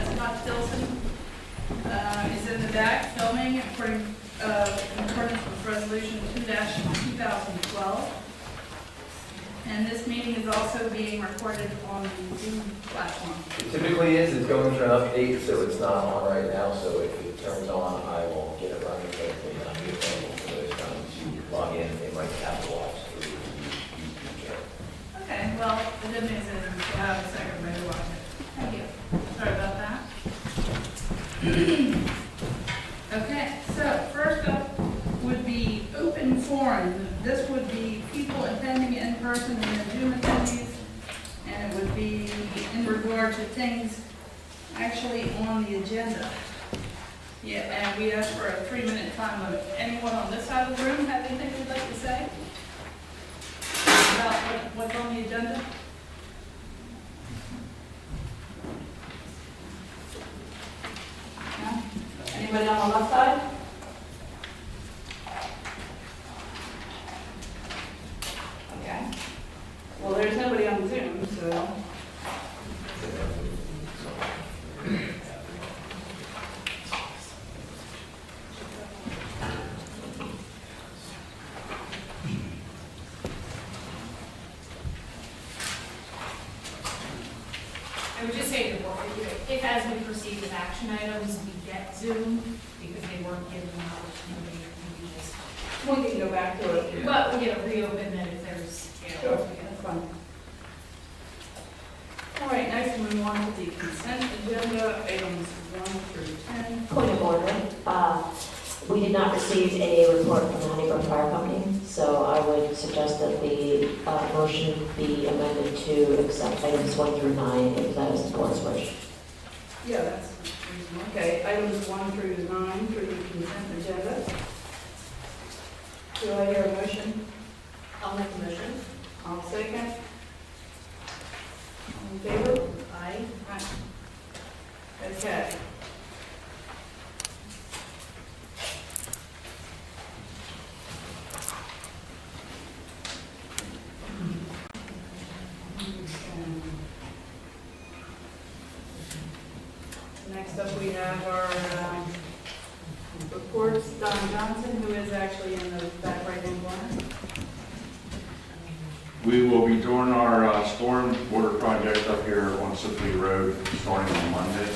Scott Stilson is in the back filming according, in accordance with Resolution 2-2012. And this meeting is also being recorded on the Zoom platform. It typically is. It's going through an update, so it's not on right now. So if it turns on, I will get it running. But it may not be available for those trying to log in. They might have to watch through the YouTube channel. Okay, well, the good news is we'll have a second way to watch it. Thank you. Sorry about that. Okay, so first up would be open forum. This would be people attending in person and then Zoom attendees, and it would be in regard to things actually on the agenda. Yeah, and we asked for a 3-minute time limit. Anyone on this side of the room have anything they'd like to say about what's on the agenda? No? Anybody on the left side? Okay. Well, there's nobody on Zoom, so. I would just say to the board, if as we proceed with action items, we get Zoom, because they weren't given an opportunity to do this. We can go back to it. But we get a reopen then if there's, Sure, that's fine. All right, next we move on to the consent agenda, items 1 through 10. Point of order. We did not receive a report from the Honeybrook Fire Company, so I would suggest that the motion be amended to accept items 1 through 9, if that is the board's wish. Yeah, that's reasonable. Okay, items 1 through 9 through the consent agenda. Do I hear a motion? I'll make a motion. I'll second. All in favor? Aye. Aye. Okay. Next up, we have our reports. Don Johnson, who is actually in the back right-hand corner. We will be doing our storm water project up here on Symphony Road starting on Monday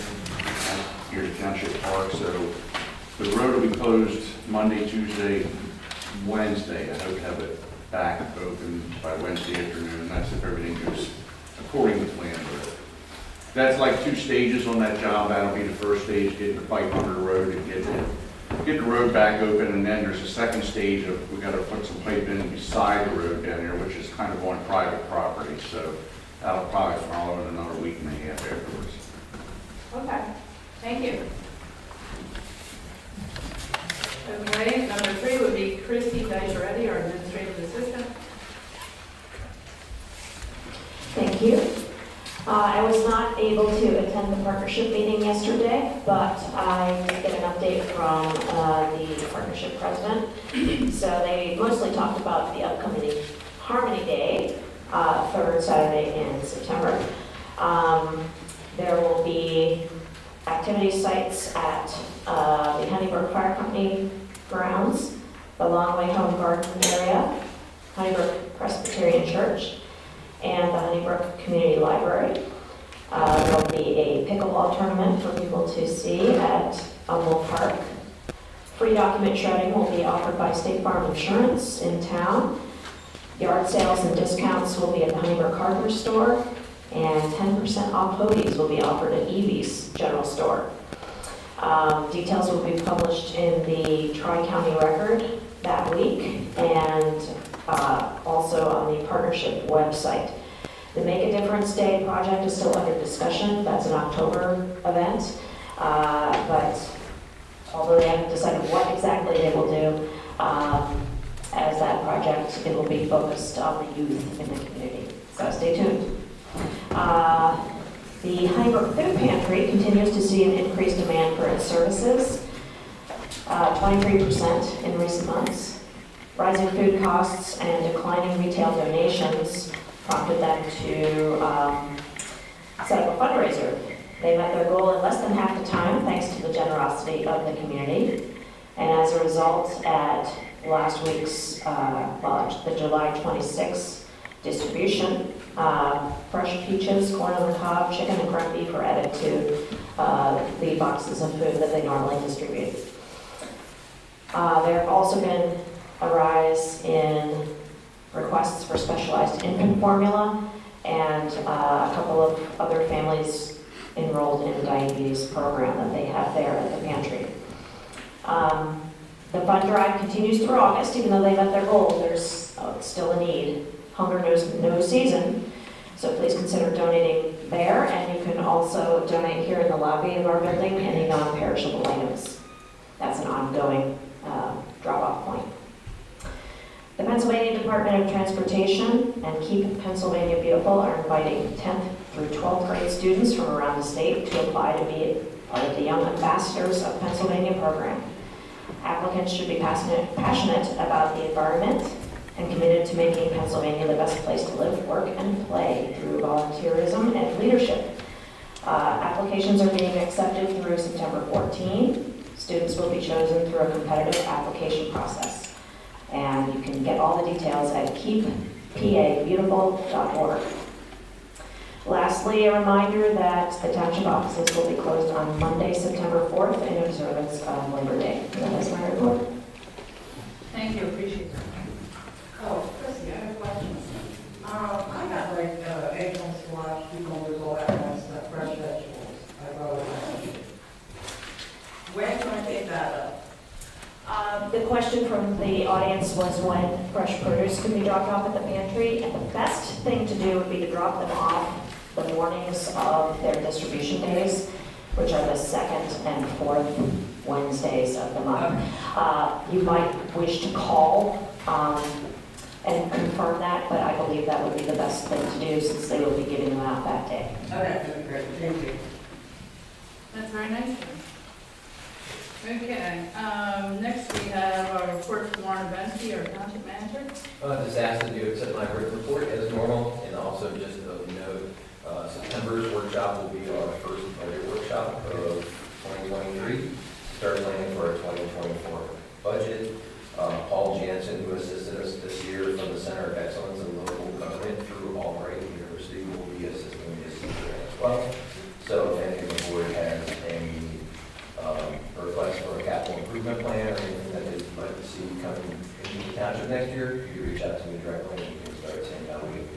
here at Township Park. So the road will be closed Monday, Tuesday, Wednesday. I hope to have it back open by Wednesday afternoon. That's if everything goes according to plan. But that's like 2 stages on that job. That'll be the first stage, getting the pipe under the road and get the road back open, and then there's a second stage of, we gotta put some pipe in beside the road down there, which is kind of on private property, so that'll probably follow in another week and a half afterwards. Okay, thank you. Okay, number 3 would be Christy Dycheretti, our administrative assistant. Thank you. I was not able to attend the partnership meeting yesterday, but I did get an update from the partnership president. So they mostly talked about the upcoming Harmony Day, 3rd Saturday in September. There will be activity sites at the Honeybrook Fire Company grounds, the Long Way Home Garden area, Honeybrook Presbyterian Church, and the Honeybrook Community Library. There will be a pickleball tournament for people to see at Humboldt Park. Free document shredding will be offered by State Farm Insurance in town. Yard sales and discounts will be at the Honeybrook Hardware Store, and 10% off hoodies will be offered at Evie's General Store. Details will be published in the Tri-County Record that week, and also on the partnership website. The Make a Difference Day project is still under discussion. That's an October event, but although they haven't decided what exactly they will do, as that project, it will be focused on the youth in the community. So stay tuned. The Honeybrook Food Pantry continues to see an increased demand for its services, 23% in recent months. Rising food costs and declining retail donations prompted them to set up a fundraiser. They met their goal in less thanks to the generosity of the community. And as a result, at last week's, the July 26th distribution, fresh peaches, corn on the cob, chicken and corned beef were added to the boxes of food that they normally distribute. There have also been a rise in requests for specialized infant formula, and a couple of other families enrolled in the diabetes program that they have there at the pantry. The fund drive continues through August, even though they met their goal, there's still a need. Hunger knows no season, so please consider donating there, and you can also donate here in the lobby of our building any non-perishable items. That's an ongoing drop-off point. The Pennsylvania Department of Transportation and Keep Pennsylvania Beautiful are inviting 10th through 12th grade students from around the state to apply to be part of the Young Ambassadors of Pennsylvania program. Applicants should be passionate about the environment and committed to making Pennsylvania the best place to live, work, and play through volunteerism and leadership. Applications are being accepted through September 14. Students will be chosen through a competitive application process. And you can get all the details at keeppabeautiful.org. Lastly, a reminder that the township offices will be closed on Monday, September 4th in observance of Labor Day. That is my report. Thank you, appreciate that. Oh, Chrissy, I have a question. I got like eggplant, squash, cucumbers, all that kind of stuff, fresh vegetables. I brought it last week. Where can I pick that up? The question from the audience was when fresh produce can be dropped off at the pantry, and the best thing to do would be to drop them off the mornings of their distribution days, which are the 2nd and 4th Wednesdays of the month. You might wish to call and confirm that, but I believe that would be the best thing to do since they will be giving them out that day. Okay, that'd be great, thank you. That's very nice. Okay, next we have our report from Warren Bensky, our township manager. Just asked that you accept my written report as normal, and also just of note, September's workshop will be our first budget workshop of 2023, start planning for our 2024 budget. Paul Jansen, who assisted us this year from the Center of Excellence in Local Government through Albright University, will be assisting this year as well. So if any of the board has any request for a capital improvement plan or anything that they'd like to see coming into the township next year, you can reach out to me directly and we can start saying how we can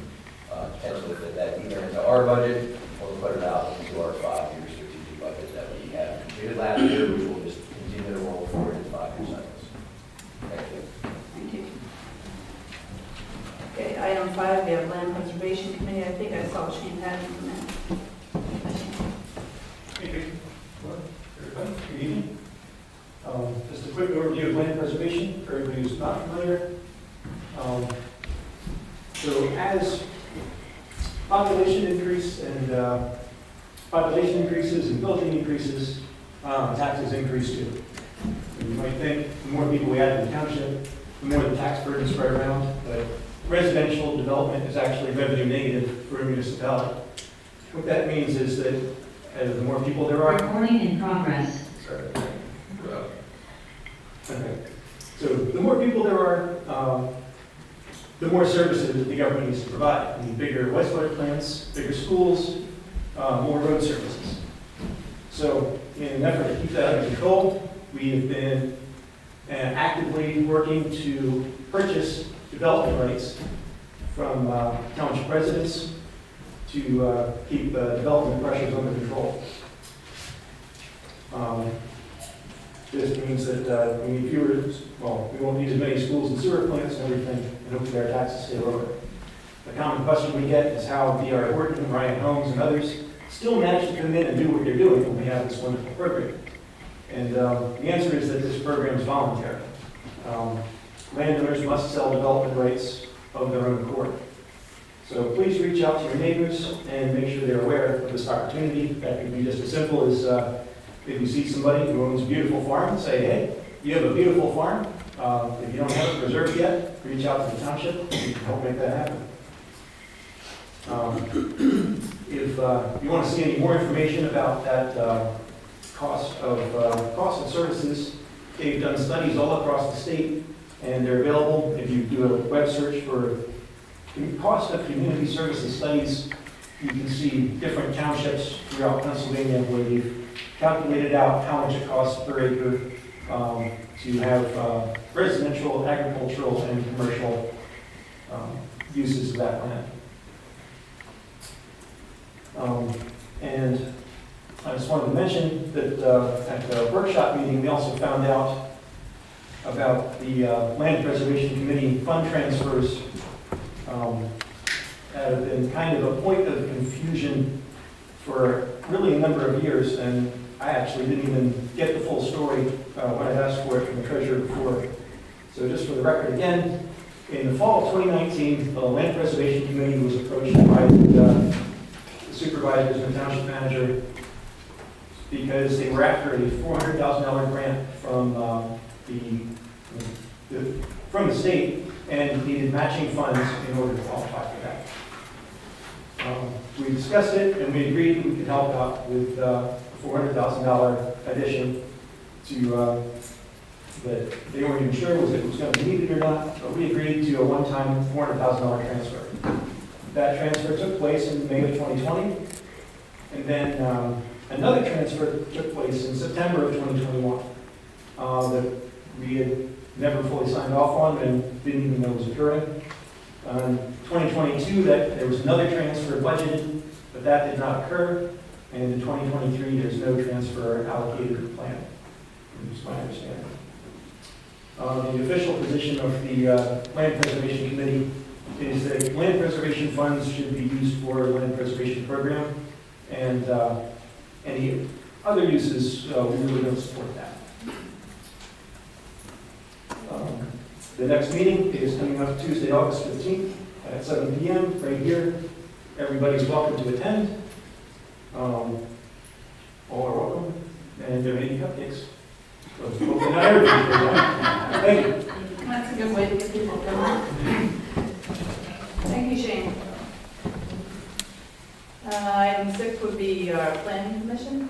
potentially fit that either into our budget or put it out into our 5-year strategic budget that we have completed last year, which will just continue to roll forward in 5-year cycles. Thank you. Thank you. Okay, item 5, we have Land Preservation Committee. I think I saw Shane Patton come in. Good evening. Just a quick overview of land preservation for everybody who's not familiar. So as population increases and building increases, taxes increase too. And you might think the more people we add in the township, the more the tax burden spread around, but residential development is actually revenue negative for a municipality. What that means is that the more people there are, Recording in progress. sorry. Okay. So the more people there are, the more services the government needs to provide. We need bigger wastewater plants, bigger schools, more road services. So in an effort to keep that under control, we have been actively working to purchase development rights from township residents to keep development pressures under control. This means that we need we won't need as many schools and sewer plants and everything, and hopefully our taxes stay lower. The common question we get is how D.R. Horton, Ryan Homes, and others still manage to come in and do what they're doing when we have this wonderful program. And the answer is that this program is voluntary. Landowners must sell development rights of their own accord. So please reach out to your neighbors and make sure they're aware of this opportunity. That could be just as simple as if you see somebody who owns a beautiful farm, say, hey, you have a beautiful farm. If you don't have it preserved yet, reach out to the township. We can help make that happen. If you want to see any more information about that cost of services. They've done studies all across the state, and they're available. If you do a web search for cost of community services studies, you can see different townships throughout Pennsylvania where they've calculated out how much it costs per acre to have residential, agricultural, and commercial uses of that land. And I just wanted to mention that at the workshop meeting, we also found out about the Land Preservation Committee fund transfers that have been kind of a point of confusion for really a number of years, and I actually didn't even get the full story when I asked for it from the treasurer before. So just for the record again, in the fall of 2019, the Land Preservation Committee was approached by the supervisors and township manager because they were after a $400,000 grant from the state and needed matching funds in order to qualify for that. We discussed it and we agreed we could help out with a $400,000 addition to that they weren't even sure it was going to be needed or not, but we agreed to a one-time $400,000 transfer. That transfer took place in May of 2020, and then another transfer took place in September of 2021 that we had never fully signed off on and didn't even know was occurring. 2022, that there was another transfer budgeted, but that did not occur. And in 2023, there's no transfer allocated or planned. That's my understanding. The official position of the Land Preservation Committee is that land preservation funds should be used for the land preservation program, and any other uses, we really don't support that. The next meeting is coming up Tuesday, August 15th at 7 p.m. right here. Everybody's welcome to attend. All are welcome, and there may be cupcakes. So hopefully not everybody. Thank you. That's a good way to get people going. Thank you, Shane. Item 6 would be our planning commission.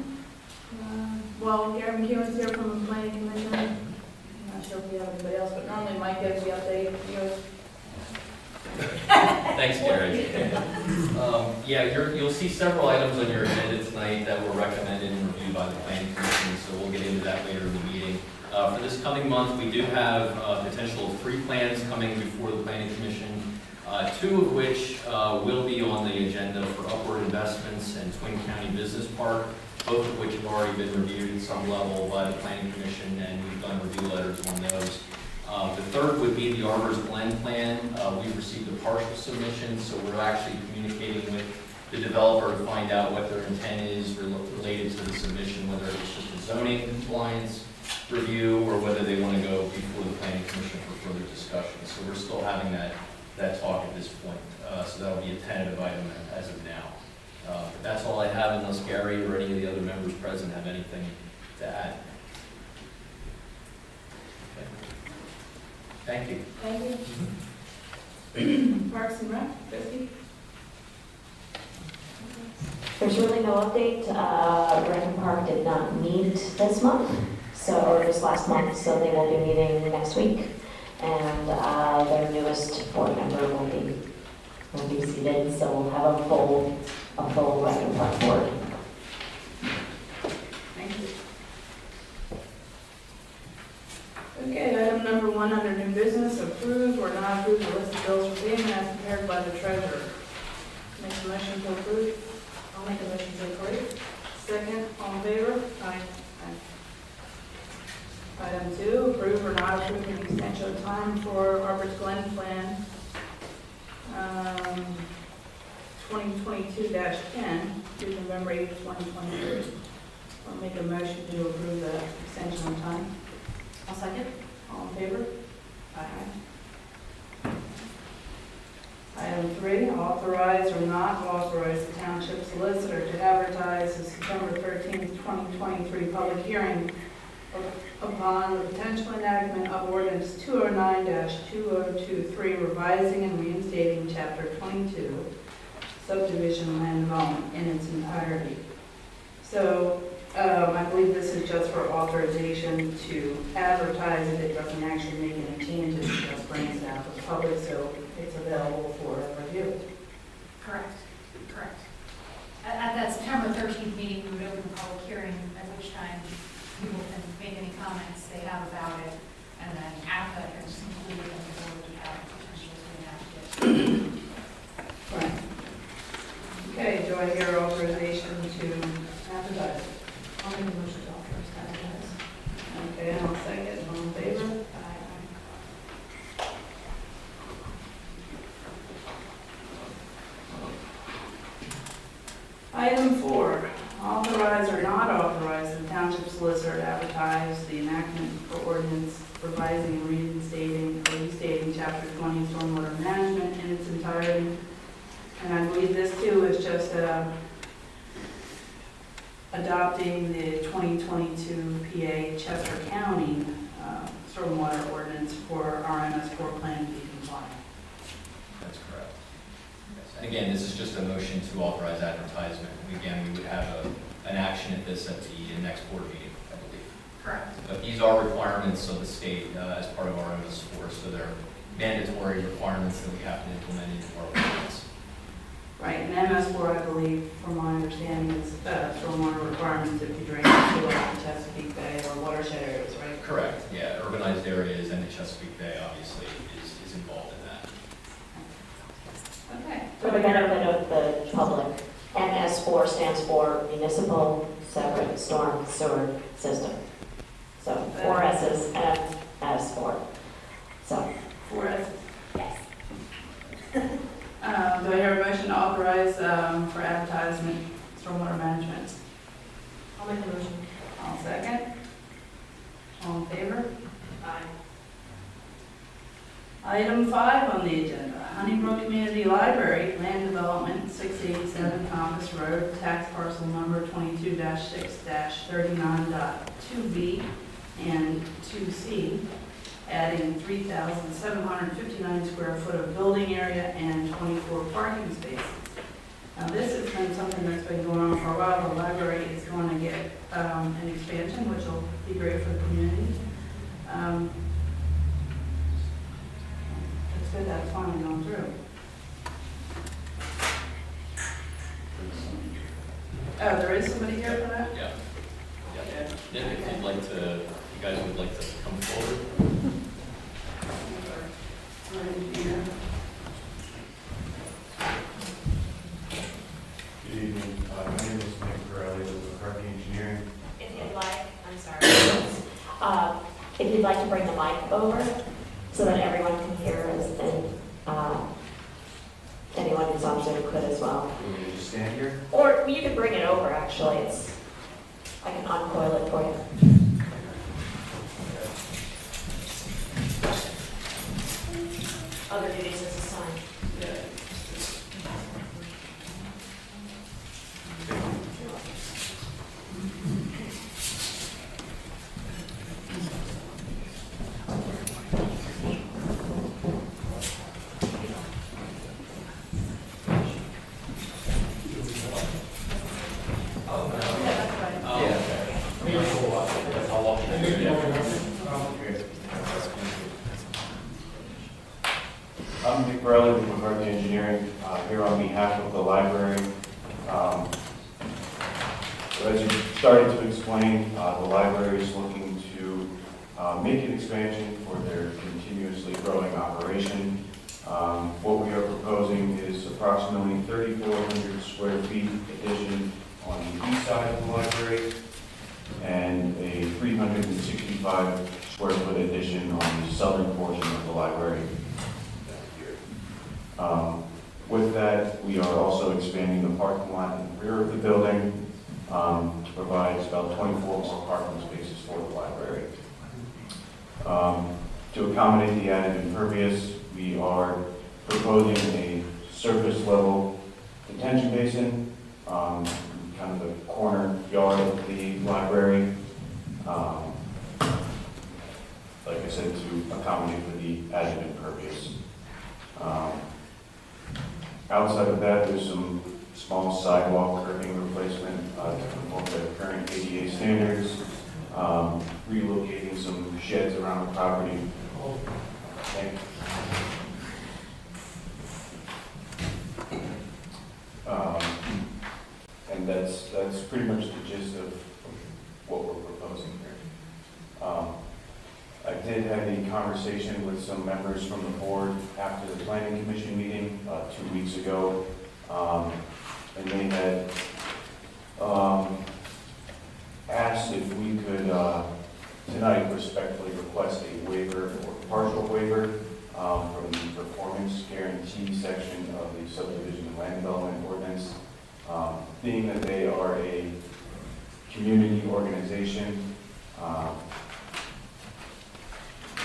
Well, Gary McEwen's here from the planning commission. I'm not sure if we have anybody else, but normally Mike gives the update. Thanks, Gary. Yeah, you'll see several items on your agenda tonight that were recommended and reviewed by the planning commission, so we'll get into that later in the meeting. For this coming month, we do have a potential of 3 plans coming before the planning commission, 2 of which will be on the agenda for upward investments and Twin County Business Park, both of which have already been reviewed at some level by the planning commission, and we've done review letters on those. The 3rd would be the Arbor's Blend Plan. We've received a partial submission, so we're actually communicating with the developer to find out what their intent is related to the submission, whether it's just a zoning compliance review or whether they want to go before the planning commission for further discussion. So we're still having that talk at this point. So that'll be a tentative item as of now. But that's all I have, unless Gary or any of the other members present have anything to add. Okay. Thank you. Thank you. Parks and Rec, Christie? There's really no update. Rec and Park did not meet this month, or this last month, so they will be meeting next week. And their newest board member will be seated, so we'll have a full Rec and Park board. Thank you. Okay, item number 1 under new business, approve or not approve the list of bills for payment as prepared by the treasurer. Make a motion to approve. I'll make a motion to approve. Second, all in favor? Aye. Item 2, approve or not approve an extension of time for Arbor's Glen Plan 2022-10 to November 8, 2023. I'll make a motion to approve the extension of time. I'll second. All in favor? Aye. Item 3, authorize or not authorize the township solicitor to advertise the September 13, 2023 public hearing upon the potential enactment of ordinance 209-2023, revising and reinstating chapter 22, subdivision land development in its entirety. So I believe this is just for authorization to advertise it. It doesn't actually make any changes, it just brings it out to the public, so it's available for review. Correct, correct. At that September 13th meeting, we would open the public hearing, at which time people can make any comments they have about it, and then after that, it's concluded, and the board would have potential to enact it. Right. Okay, do I hear authorization to advertise? I'll make a motion to authorize that, guys. Okay, I'll second, all in favor? Item 4, authorize or not authorize the township solicitor to advertise the enactment for ordinance revising and reinstating or restating chapter 20 stormwater management in its entirety. And I believe this too is just adopting the 2022 PA Chester County stormwater ordinance for RMS 4 plan to be compliant. That's correct. Yes. And again, this is just a motion to authorize advertisement. And again, we would have an action at this at the next board meeting, I believe. Correct. But these are requirements of the state as part of our MS4, so they're mandatory requirements that we have to implement into our ordinance. Right, and MS4, I believe, from my understanding, is stormwater requirements if you drain into the Chesapeake Bay or watershed areas, right? Correct, yeah, urbanized areas and the Chesapeake Bay obviously is involved in that. Okay. For the benefit of the public, MS4 stands for Municipal Separate Storm Sewer System. So 4 S's and MS4. So, 4 S. yes. Do I hear a motion to authorize for advertisement, stormwater management? I'll make a motion. I'll second. All in favor? Aye. Item 5 on the agenda, Honeybrook Community Library, land development, 687 Compass Road, tax parcel number 22-6-39.2B and 2C, adding 3,759 square foot of building area and 24 parking spaces. Now, this has been something that's been going on for a while. The library is going to get an expansion, which will be great for the community. It's good that's finally gone through. Oh, there is somebody here for that? Yeah. Okay. Yeah, if you'd like to, if you guys would like to come forward. Good evening. My name is Nick Corelli with McCarthy Engineering. If you'd like, I'm sorry. If you'd like to bring the mic over so that everyone can hear us and anyone who's on Zoom could as well. Will you just stand here? Or you can bring it over, actually. I can uncoil it for you. Other duties as assigned. I'll walk you through. I'm Nick Corelli with McCarthy Engineering, here on behalf of the library. So as you started to explain, the library is looking to make an expansion for their continuously growing operation. What we are proposing is approximately 3,400 square feet addition on the east side of the library and a 365 square foot addition on the southern portion of the library. With that, we are also expanding the parking lot in the rear of the building to provide about 24 more parking spaces for the library. To accommodate the added impervious, we are proposing a surface level detention basin, kind of the corner yard of the library. Like I said, to accommodate for the added impervious. Outside of that, there's some small sidewalk curbing replacement to conform to current ADA standards, relocating some sheds around the property. Thank you. And that's pretty much the gist of what we're proposing here. I did have a conversation with some members from the board after the planning commission meeting 2 weeks ago, and they had asked if we could tonight respectfully request a waiver or partial waiver from the performance guarantee section of the subdivision and land development ordinance. Being that they are a community organization,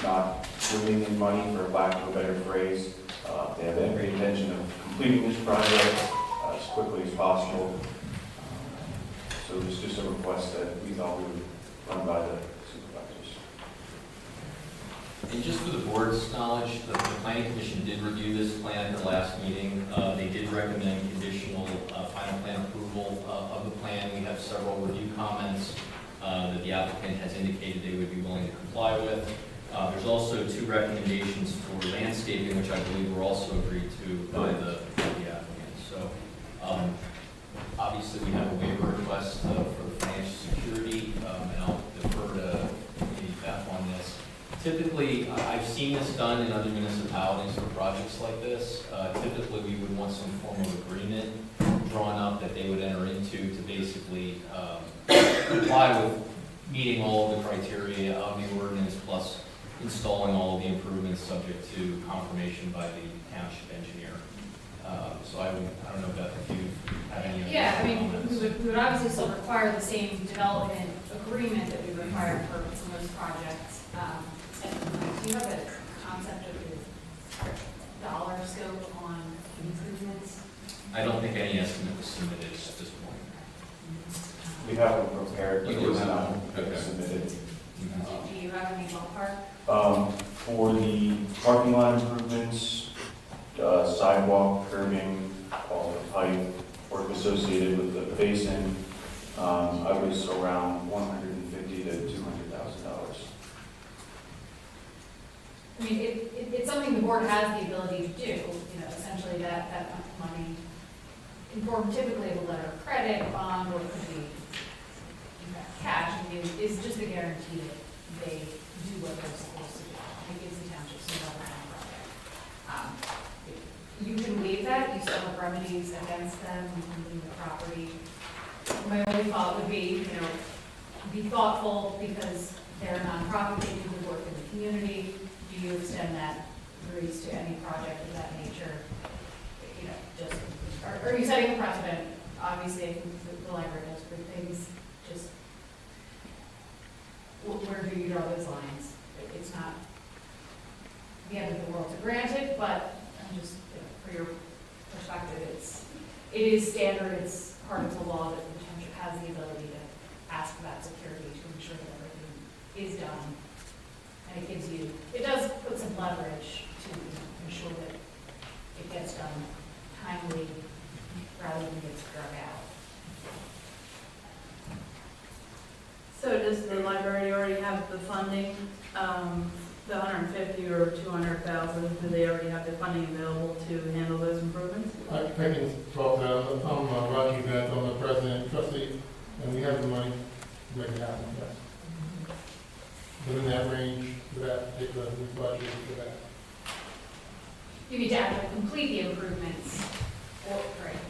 not bringing in money, for lack of a better phrase, they have every intention of completing this project as quickly as possible. So it was just a request that we thought we would run by the supervisors. And just for the board's knowledge, the planning commission did review this plan at the last meeting. They did recommend conditional final plan approval of the plan. We have several review comments that the applicant has indicated they would be willing to comply with. There's also 2 recommendations for landscaping, which I believe were also agreed to by the applicant. So obviously we have a waiver request for the financial security, and I'll defer to maybe Beth on this. Typically, I've seen this done in other municipalities for projects like this. Typically, we would want some form of agreement drawn up that they would enter into to basically comply with meeting all of the criteria of the ordinance, plus installing all of the improvements subject to confirmation by the township engineer. So I don't know, Beth, if you have any other Yeah, I mean, comments. we would obviously still require the same development agreement that we require for some of those projects. Do you have a concept of the dollar scope on improvements? I don't think any estimate was submitted at this point. We have them prepared, but You it do was have not them? Okay. submitted. Do you have any ballpark? For the parking lot improvements, sidewalk, curbing, all the pipe, work associated with the basin, I was around $150,000 to $200,000. I mean, it's something the board has the ability to do, essentially that money, in form typically of a letter of credit, a bond, or it could be cash, is just a guarantee that they do what they're supposed to do. It gives the township some leverage on the project. You can waive that, you still have remedies against them, you can leave the property. My only thought would be, be thoughtful, because they're a nonprofit, they do the work in the community. Do you extend that grace to any project of that nature? Are you setting a precedent? Obviously, I think the library does good things, just where do you draw those lines? It's not the end of the world to grant it, but I'm just, for your perspective, it is standard, it's part of the law that the township has the ability to ask for that security to ensure that everything is done. And it does put some leverage to ensure that it gets done timely rather than gets drug out. So does the library already have the funding, the 150 or 200,000? Do they already have the funding available to handle those improvements? I can talk to, I'm Roger Beth, I'm the president trustee, and we have the money to make it happen, yes. Within that range, for that particular budget, for that. You need to actually complete the improvements, right?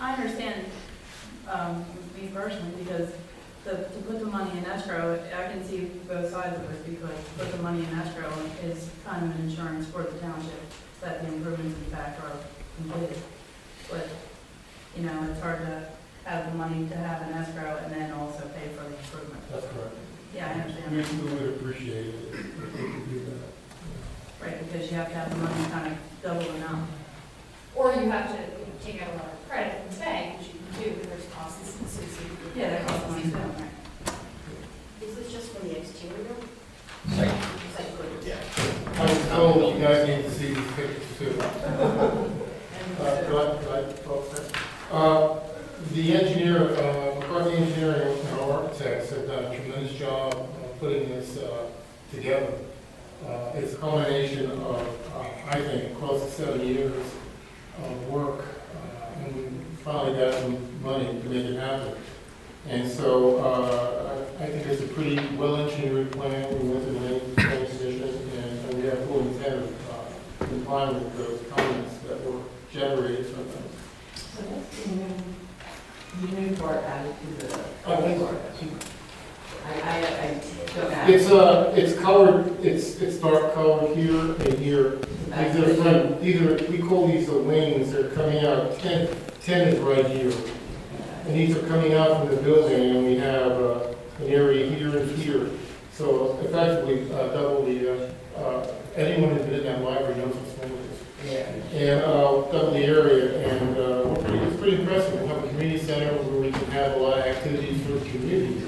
I understand, me personally, because to put the money in escrow, I can see both sides of it, because to put the money in escrow is kind of an insurance for the township that the improvements in fact are completed. But, it's hard to have the money to have an escrow and then also pay for the improvement. That's correct. Yeah, I understand. We would appreciate it if we could do that. Right, because you have to have the money kind of double the amount. Or you have to take out a letter of credit from the bank, which you can do, but there's costs associated with Yeah, that costs money too. Is this just for the exterior? Site. Yeah. I was told you guys need to see these pictures too. Could I together. It's a culmination of, I think, close to 7 years of work, and we finally got some money to make it happen. And so I think it's a pretty well-engineered plan. We went to the main planning commission, and we have full intent of complying with those comments that were generated from them. So that's the new part added to the I think- old part. I don't know. It's colored, it's dark colored here and here. These are, we call these the wings, they're coming out, 10 is right here. And these are coming out from the building, and we have an area here and here. So effectively, double the, anyone who's been in that library knows what's going on. Yeah. And double the area, and it's pretty impressive. We have a community center where we can have a lot of activities for the community here.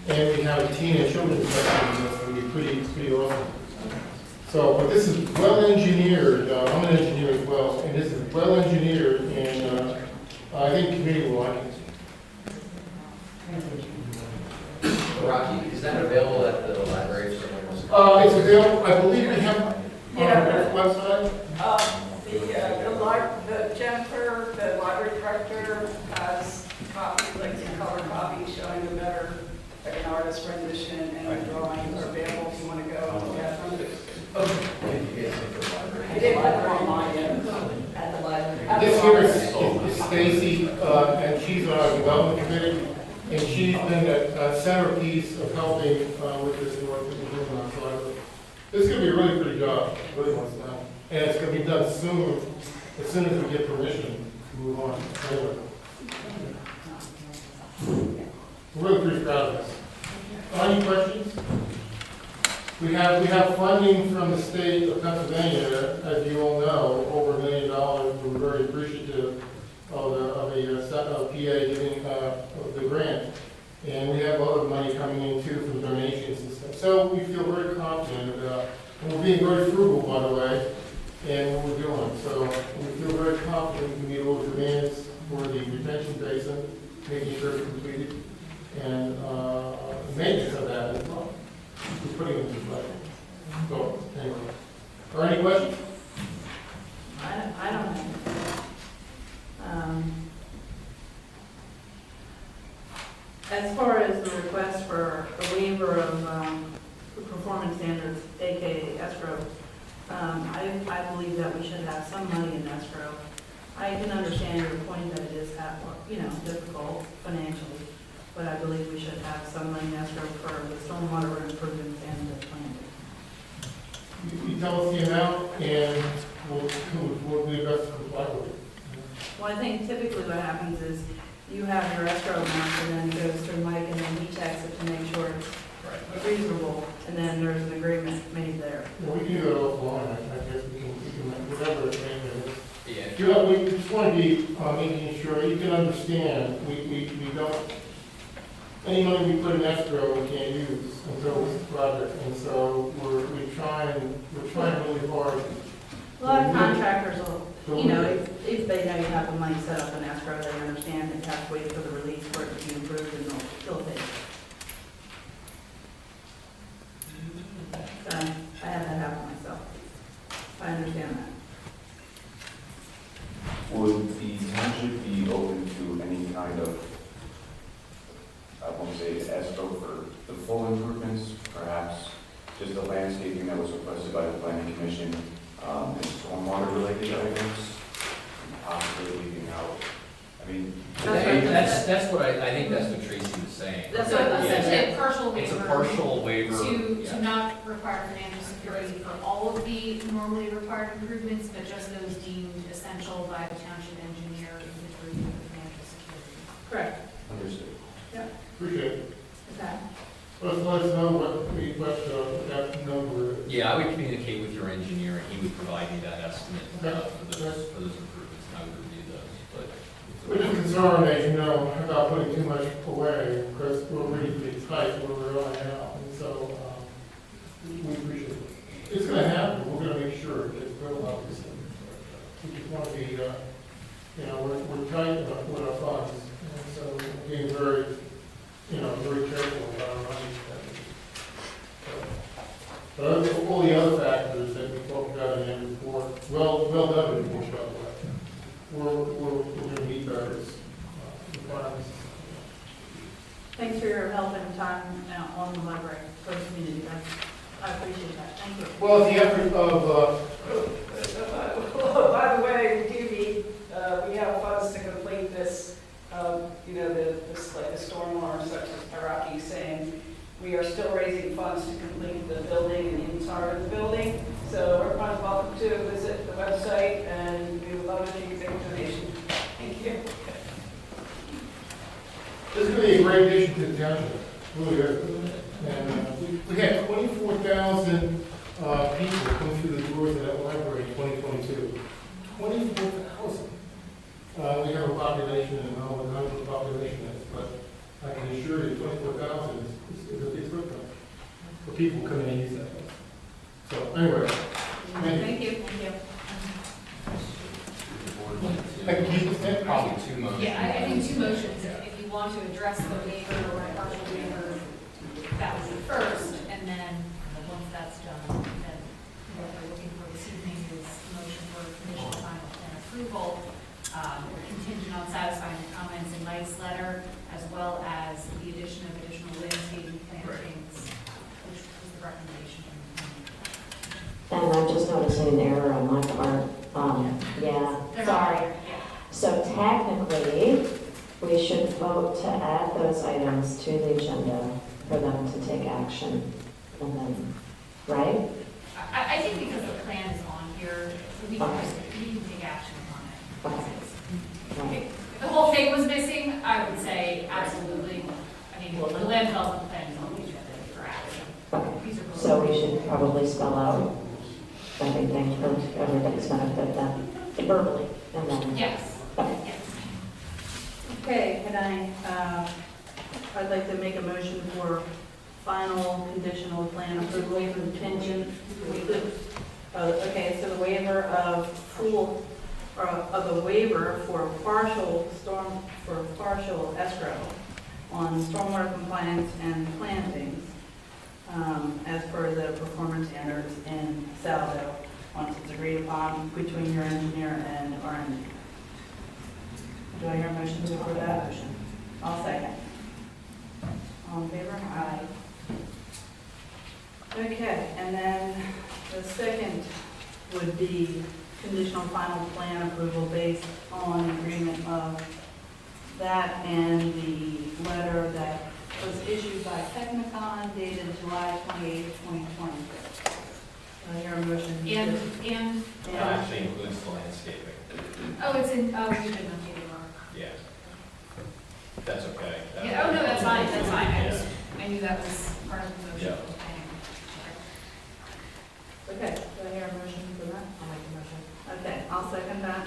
And we have a teen and children's section that's going to be pretty awesome. So, but this is well engineered. I'm an engineer as well, and this is well engineered, and I think the community will like it. Rocky, is that available at the library if someone wants to? It's available, I believe we have Yeah. website. The Jennifer, the library director, has copies, like some color copies showing the better, like an artist rendition and a drawing are available if you want to go and look at them. I did put them online at the library. This here is Stacy, and she's on our development committee, and she's been a centerpiece of helping with this work that we're doing on Friday. This is going to be a really pretty job, really wants to know. And it's going to be done soon, as soon as we get permission to move on. Anyway. We're really pretty proud of this. Any questions? We have funding from the state of Pennsylvania, as you all know, over $1 million. We're very appreciative of PA giving the grant. And we have other money coming in too from donations and stuff. So we feel very confident about, and we're being very frugal, by the way, in what we're doing. So we feel very confident we can meet all the demands for the retention basin, making sure it's completed, and maintenance of that as well. We're putting it into play. So, anyway. Are any questions? I don't know. As far as the request for a waiver of performance standards, AKA escrow, I believe that we should have some money in escrow. I can understand your point that it is, difficult financially, but I believe we should have some money in escrow for the stormwater improvements and the plan. You tell us the amount, and we'll do our best to comply with it. Well, I think typically what happens is you have your escrow amount, and then it goes through Mike, and then he checks it to make sure it's reasonable, and then there's an agreement made there. Well, we can do that offline. I guess we can whatever it may be. Yeah. We just want to be making sure you can understand, we don't, any money we put in escrow we can't use until this project, and so we're trying really hard. A lot of contractors will, if they know you have the money set up in escrow, they understand that you have to wait for the release for it to be approved, and they'll pay. So, I had that happen myself. I understand that. Would the township be open to any kind of, I won't say escrow for the full improvements, perhaps just the landscaping that was requested by the planning commission, and stormwater related items, possibly leaving out, I mean, That's what I think that's what Tracy was saying. That's So what- essentially a partial waiver. It's a partial waiver. To yeah. not require financial security for all of the normally required improvements, but just those deemed essential by the township engineer in his review of financial security. Correct. understood. Appreciate it. Okay. Let us know what that number is. Yeah, I would communicate with your engineer, and he would provide me that estimate for those improvements, and I would review those, but. We're just concerned, as you know, about putting too much away, because we're really pretty tight where we're at now, and so, we appreciate it. It's gonna happen, we're gonna make sure it gets built, obviously. We just wanna be, we're tight with our funds, and so we're being very, very careful about our money spending. So, the other factors that we talked about in the report, well done report, by the way. We're going to meet those requirements. Thanks for your help and time on the library for the community. I appreciate that. Thank you. Well, the effort of, By the way, we do need, we have funds to complete this, like the stormwater, such as Iraqi saying, we are still raising funds to complete the building and the inside of the building. So everyone's welcome to visit the website, and we would love it if you make a donation. Thank you. this is going to be a great addition to the township, really is. And we had 24,000 people come through the doors of that library in 2022. 24,000. We have a population, and I don't know what the population is, but I can assure you 24,000 is a big footprint for people coming and using that place. So anyway, Thank you. Thank you. I can keep this in. Probably two motions. Yeah, I think two motions, if you want to address the waiver or a partial waiver, that would be first, and then, once that's done, then what we're looking for this evening is a motion for conditional final plan approval, contingent on satisfying the comments in Mike's letter, as well as the addition of additional landscaping plantings, which was the recommendation from the planning. And I'm just noticing an error on my part. Yeah, They're not sorry. there, yeah. So technically, we should vote to add those items to the agenda for them to take action. And then, right? I think because the plan is on here, we can take action on it. Okay. Right. If the whole thing was missing, I would say absolutely. I mean, the land development plan is on the agenda for action. Okay. These are both- So we should probably spell out everything for everybody's benefit then, verbally, and then. Yes, Okay. yes. Okay, I'd like to make a motion for final conditional plan approval contingent. Okay, so the waiver of the waiver for partial escrow on stormwater compliance and plantings, as per the performance standards in Saldo, once it's agreed upon between your engineer and our engineer. Do I hear a motion to approve that? I'll second. All in favor? Aye. Okay, and then the second would be conditional final plan approval based on agreement of that and the letter that was issued by Technicon dated July 28, 2020. Do I hear a motion? And, It actually includes the landscaping. it's in, we didn't update it. Yeah. That's okay. Yeah, oh, no, that's fine, I knew that was part of the motion. Yeah. Okay, do I hear a motion for that? I'll make a motion. Okay, I'll second that.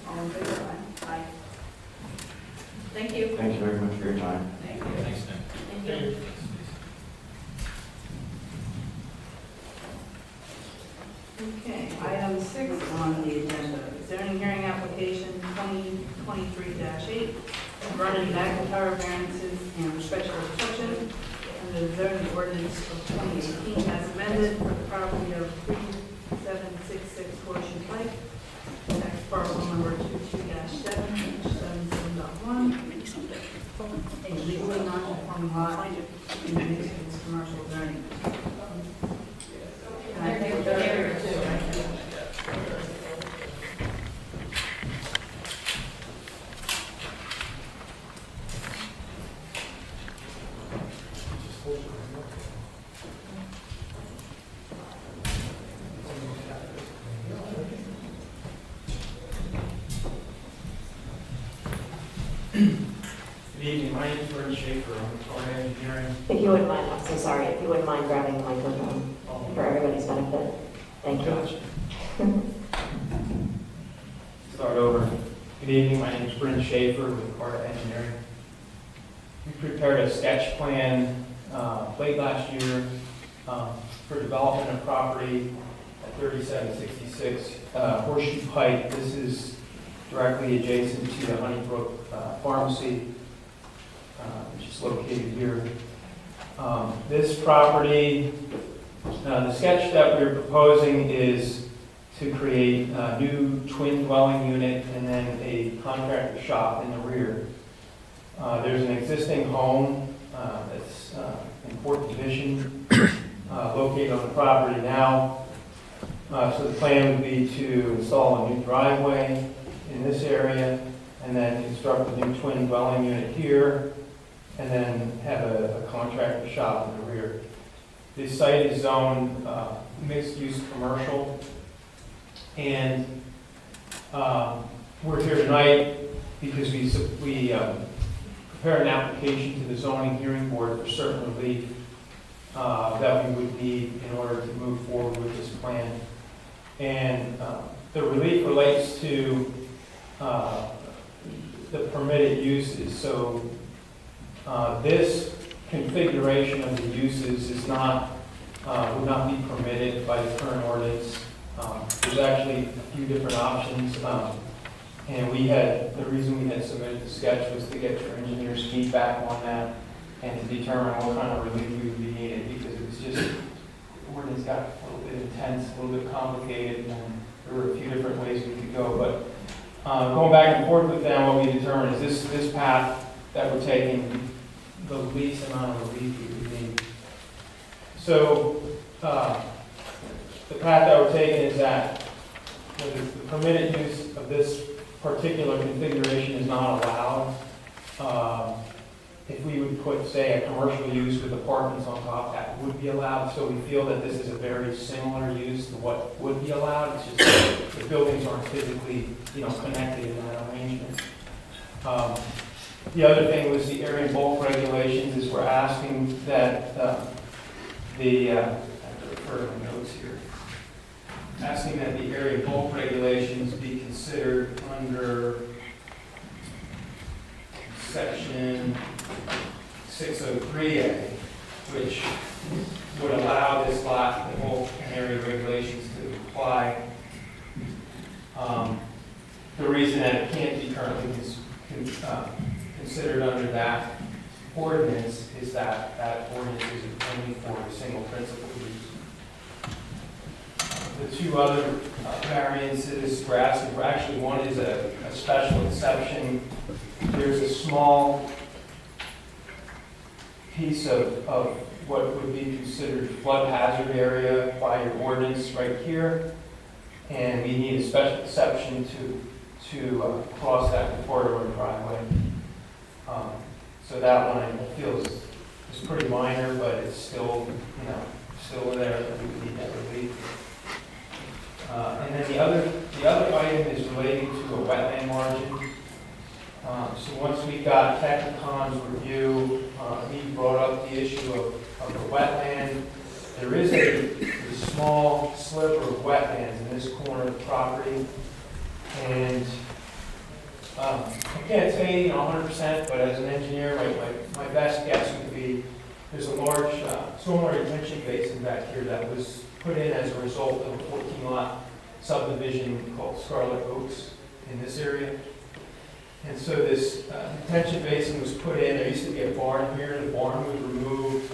All in favor? Aye. Thank you. Thank you very much for your time. Thank Thanks, Nick. Thank you. Okay, item 6 on the agenda, zoning hearing application 2023-8, running McIntyre variances and special exception under the zoning ordinance of 2018 as amended for the property of 3766 Horseshoe Pike, tax parcel number 22-7/77.1, a legally non-conforming lot in the mixed-use commercial zoning. And I think we're better here too, right? Good evening, my name is Brook Schaefer, I'm with Art Engineering. If you wouldn't mind, I'm so sorry, if you wouldn't mind grabbing the microphone for everybody's benefit. Thank you. Gotcha. Start over. Good evening, my name is Bryn Schaefer with Art Engineering. We prepared a sketch plan late last year for development of property at 3766 Horseshoe Pike. This is directly adjacent to the Honeybrook Pharmacy, which is located here. This property The sketch that we're proposing is to create a new twin dwelling unit and then a contractor shop in the rear. There's an existing home that's in Port Division located on the property now. So the plan would be to install a new driveway in this area and then construct a new twin dwelling unit here and then have a contractor shop in the rear. The site is zoned mixed-use commercial, and we're here tonight because we prepared an application to the zoning hearing board for certain relief that we would need in order to move forward with this plan. And the relief relates to the permitted uses. So this configuration of the uses is not, would not be permitted by the current ordinance. There's actually a few different options. And the reason we had submitted the sketch was to get your engineer's feedback on that and to determine what kind of relief we would be needed, because it was just, the ordinance got a little bit intense, a little bit complicated, and there were a few different ways we could go. But going back and forth with them, what we determined is this path that we're taking, the least amount of relief we would need. So the path that we're taking is that the permitted use of this particular configuration is not allowed. If we would put, say, a commercial use with apartments on top, that would be allowed. So we feel that this is a very similar use to what would be allowed. It's just that the buildings aren't physically, connected in that arrangement. The other thing was the area and bulk regulations. Is we're asking that I have to refer to my notes here. Asking that the area and bulk regulations be considered under section 603A, which would allow this lot, the bulk and area regulations to apply. The reason that it can't be currently considered under that ordinance is that that ordinance is only for a single principal use. The two other variances we're asking for, actually one is a special exception. There's a small piece of what would be considered flood hazard area by your ordinance right here, and we need a special exception to cross that corridor driveway. So that one I feel is pretty minor, but it's still, still there that we would need that relief. And then the other item is relating to a wetland margin. So once we got Technicon's review, he brought up the issue of the wetland. There is a small sliver of wetlands in this corner of the property, and I can't say 100%, but as an engineer, my best guess would be there's a large stormwater retention basin back here that was put in as a result of a 14-lot subdivision called Scarlet Oaks in this area. And so this detention basin was put in. There used to be a barn here. The barn was removed.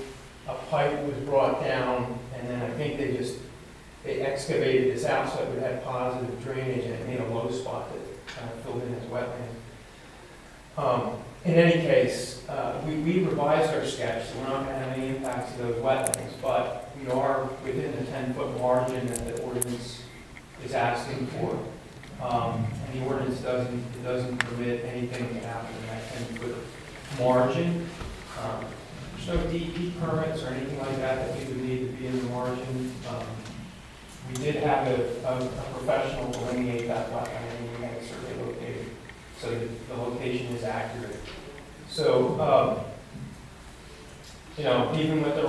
A pipe was brought down, and then I think they excavated this out so it would have positive drainage, and it made a low spot that kind of filled in as wetland. In any case, we revised our sketch, so we're not going to have any impacts to those wetlands, but we are within the 10-foot margin that the ordinance is asking for. And the ordinance doesn't permit anything to happen in that 10-foot margin. There's no DEP permits or anything like that we would need to be in the margin. We did have a professional delineate that wetland, and we had a survey located, so that the location is accurate. So, even with the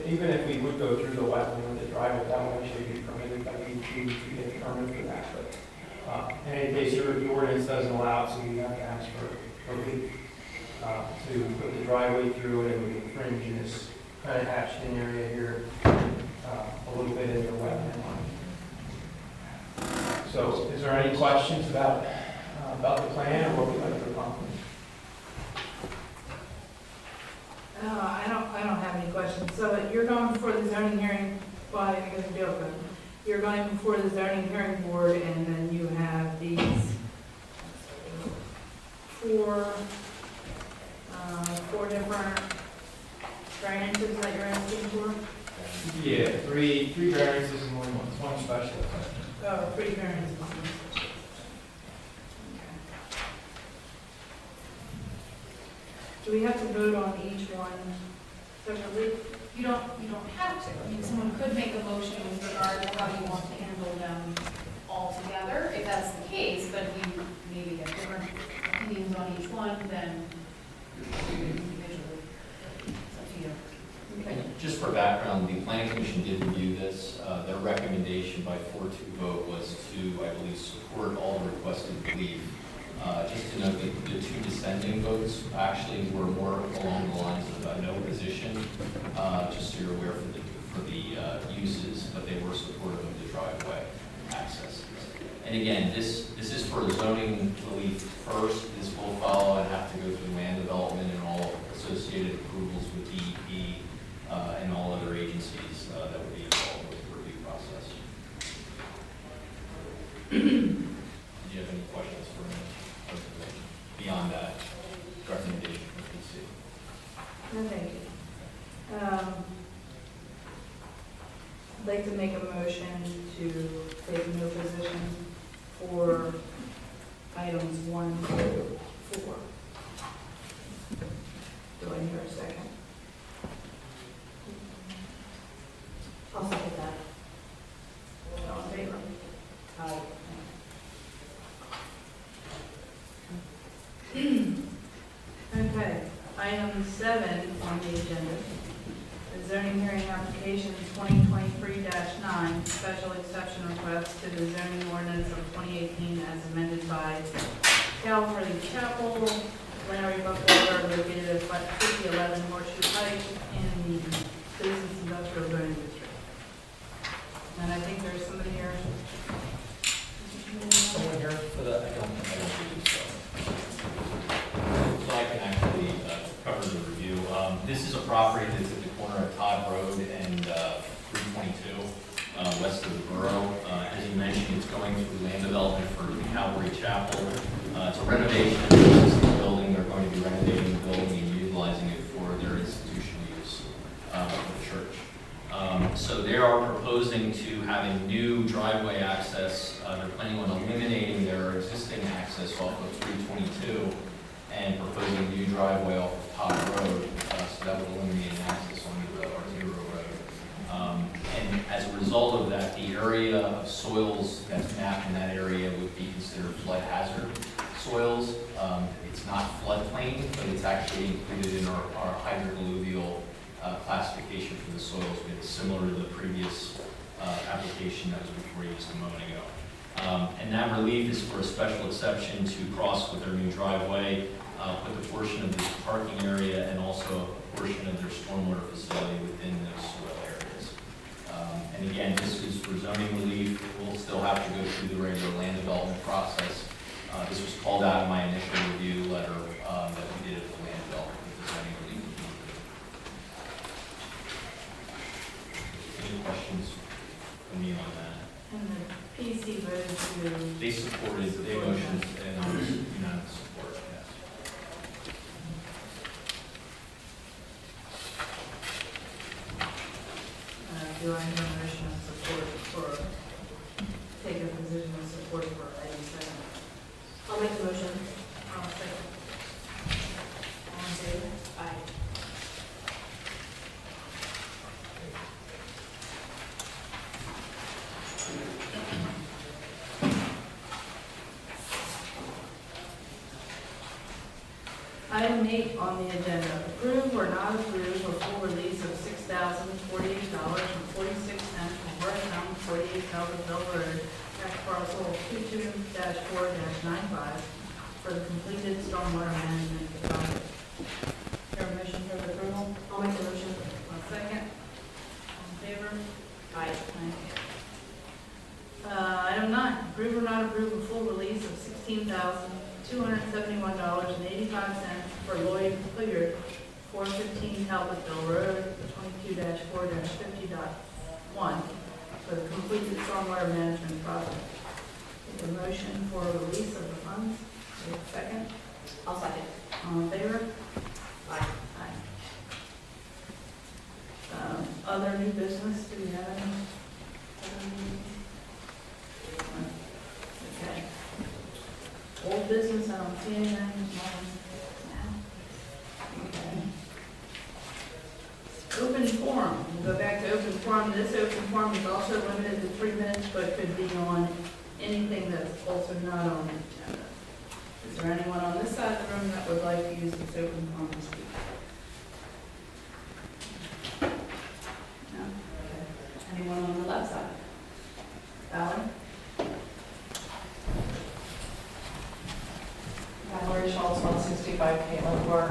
even if we would go through the wetland with the driveway, that would actually be permitted, but we choose to get a permit for that. But in any case, the ordinance doesn't allow it, so we have to ask for relief to put the driveway through it, and we infringe in this kind of hatched-in area here, a little bit in the wetland line. So, is there any questions about the plan or what we'd like to accomplish? I don't have any questions. So you're going before the zoning hearing quiet because of the open. You're going before the zoning hearing board, and then you have these four different variances that you're asking for? Yeah, three variances and one special exception. Oh, 3 variances. Do we have to vote on each one separately? You don't have to. I mean, someone could make a motion with regard to how you want to handle them all together, if that's the case, but if you maybe have different opinions on each one, then individually, it's up to you. And just for background, the planning commission did review this. Their recommendation by 4-2 vote was to, I believe, support all the requested relief. Just to note, the 2 dissenting votes actually were more along the lines of no position, just so you're aware for the uses, but they were supportive of the driveway access. And again, this is for zoning relief first. This will follow and have to go through land development and all associated approvals with DEP and all other agencies that would be involved with the review process. Did you have any questions for me? Beyond that recommendation from PC? No, thank you. I'd like to make a motion to take no position for items 1 through 4. Do I hear a second? I'll second that. All in favor? Aye. Okay, item 7 on the agenda, the zoning hearing application 2023-9, special exception request to the zoning ordinance of 2018 as amended by Calvary Chapel, Larry Buckler, located at 5011 Horseshoe Pike in the Business Industrial Zoning District. And I think there's somebody here. Someone here for the, I don't believe so. So I can actually cover the review. This is a property that's at the corner of Todd Road and 322, west of the borough. As you mentioned, it's going through land development for Calvary Chapel. It's a renovation of the existing building. They're going to be renovating the building and utilizing it for their institutional use for the church. So they are proposing to have a new driveway access. They're planning on eliminating their existing access off of 322 and proposing a new driveway off of Todd Road. So that would eliminate an access on the Arturo Road. And as a result of that, the area of soils that's mapped in that area would be considered flood hazard soils. It's not floodplain, but it's actually included in our hydroalluvial classification for the soils. It's similar to the previous application that was before you just a moment ago. And that relief is for a special exception to cross with their new driveway, put the portion of this parking area and also a portion of their stormwater facility within those soil areas. And again, this is for zoning relief. We'll still have to go through the regular land development process. This was called out in my initial review letter that we did at the land development with the zoning relief. Any questions from me on that? And the PC voted to. They supported, they motioned and I was unanimous support, yes. Do I hear a motion of support for, take a position of support for item 7? I'll make the motion. I'll second. All in favor? Aye. Item 8 on the agenda, approve or not approve a full release of $6,048.46 from Brook, 48 Calvertville Road, tax parcel 22-4-95 for the completed stormwater management project. Your motion for the approval? I'll make the motion. One second. All in favor? Aye. Item 9, approve or not approve a full release of $16,271.85 for Lloyd Hilliard, 415 Talbotville Road, 22-4-50.1 one, for the completed stormwater management project. Take a motion for release of the funds. Take a second. I'll second. All in favor? Aye. Other new business, do we have any? Okay. Old business, I don't see anything. Okay. Open forum, we'll go back to open forum. This open forum is also limited to 3 minutes, but could be on anything that's also not on the agenda. Is there anyone on this side of the room that would like to use this open forum to speak? No? Okay. Anyone on the left side? Alan? Valerie Schultz, 165 Caitlin Court.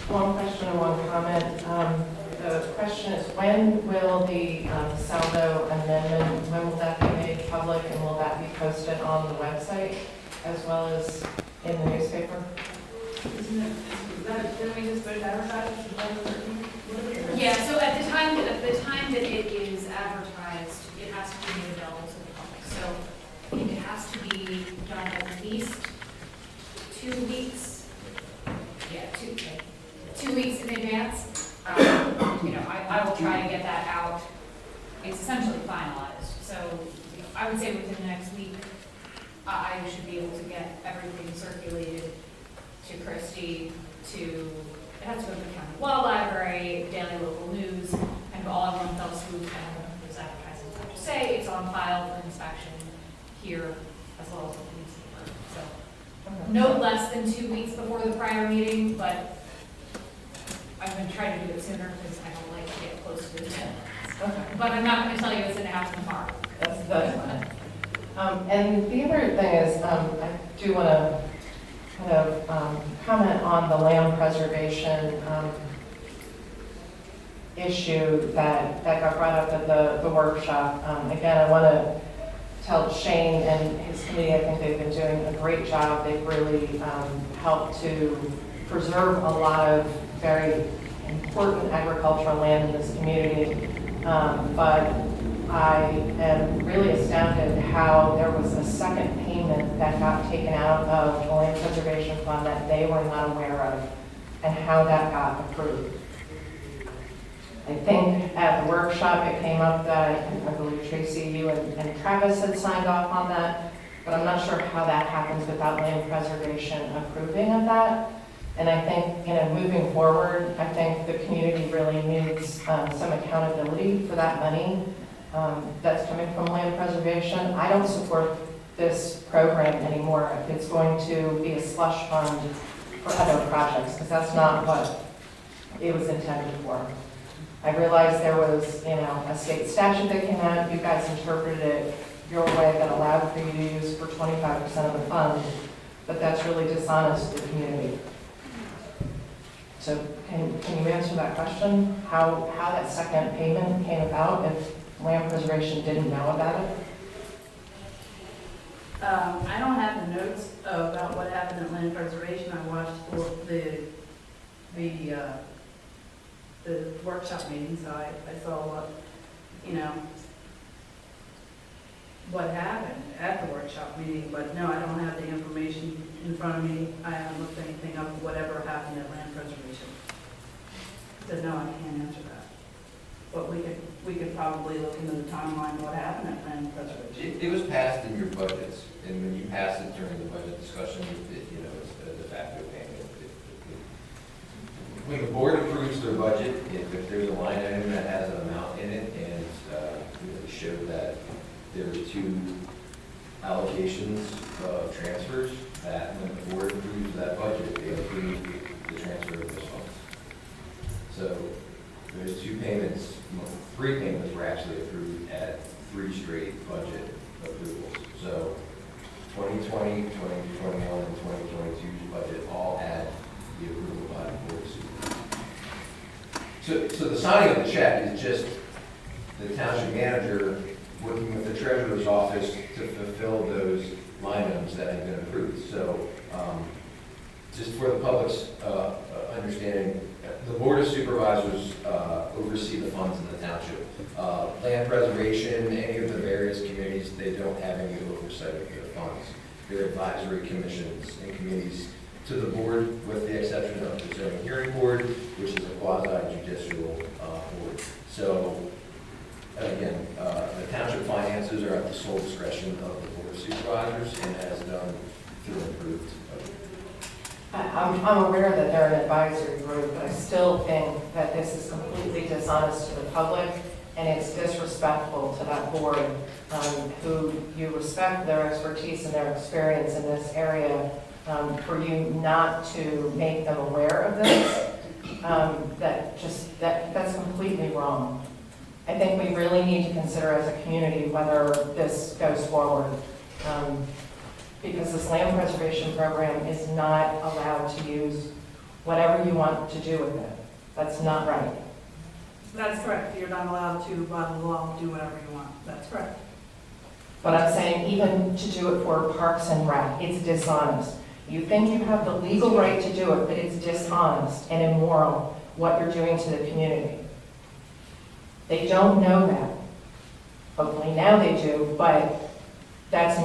One question and one comment. The question is, when will the Saldo amendment, when will that be made public, and will that be posted on the website as well as in the newspaper? Didn't we just vote to advertise? Yeah, so at the time that it is advertised, it has to be made available to the public. So it has to be done at least 2 weeks, 2 weeks in advance. I will try to get that out. It's essentially finalized, so I would say within the next week, I should be able to get everything circulated to Christie, it has to go to the county law library, daily local news, and all in one fell swoop, and those advertisements have to say it's on file for inspection here as well as the newspaper. So no less than 2 weeks before the prior meeting, but I'm going to try to do it sooner because I don't like to get close to the deadlines. Okay. But I'm not going to tell you it's going to happen tomorrow. That's fine. And the other thing is, I do want to kind of comment on the land preservation issue that got brought up at the workshop. Again, I want to tell Shane and his committee, I think they've been doing a great job. They've really helped to preserve a lot of very important agricultural land in this community. But I am really astounded how there was a second payment that got taken out of the Land Preservation Fund that they were not aware of, and how that got approved. I think at the workshop it came up that, I believe Tracy, you and Travis had signed off on that, but I'm not sure how that happens without Land Preservation approving of that. And I think, moving forward, I think the community really needs some accountability for that money that's coming from land preservation. I don't support this program anymore if it's going to be a slush fund for other projects, because that's not what it was intended for. I realized there was, a state statute that came out. You guys interpreted it your way that allowed for you to use for 25% of the fund, but that's really dishonest to the community. So can you answer that question? How that second payment came about if land preservation didn't know about it? I don't have the notes about what happened at land preservation. I watched the workshop meeting, so I saw what happened at the workshop meeting, but no, I don't have the information in front of me. I haven't looked anything up, whatever happened at land preservation. So no, I can't answer that. But we could probably look into the timeline of what happened at land preservation. It was passed in your budgets, and when you pass it during the budget discussion, it's a de facto payment. When the board approves their budget, if there's a line item that has an amount in it, and we show that there are 2 allocations of transfers, that when the board approves that budget, they approve the transfer of those funds. So there's 2 payments, 3 payments were actually approved at 3 straight budget approvals. So 2020, 2021, and 2022 budget all had the approval by the board of supervisors. So the signing of the check is just the township manager working with the treasurer's office to fulfill those line items that have been approved. So just for the public's understanding, the board of supervisors oversee the funds in the township. Land preservation, any of the various committees, they don't have any oversight of their funds. They're advisory commissions and committees to the board, with the exception of the zoning hearing board, which is a quasi-judicial board. So, again, the township finances are at the sole discretion of the board of supervisors and as done through approved. I'm aware that they're an advisory group, but I still think that this is completely dishonest to the public, and it's disrespectful to that board, who you respect their expertise and their experience in this area, for you not to make them aware of this. That's completely wrong. I think we really need to consider as a community whether this goes forward. Because this land preservation program is not allowed to use whatever you want to do with it. That's not right. That's correct. You're not allowed to, by the law, do whatever you want. That's correct. But I'm saying even to do it for Parks and Rec, it's dishonest. You think you have the legal right to do it, but it's dishonest and immoral what you're doing to the community. They don't know that. Hopefully now they do, but that's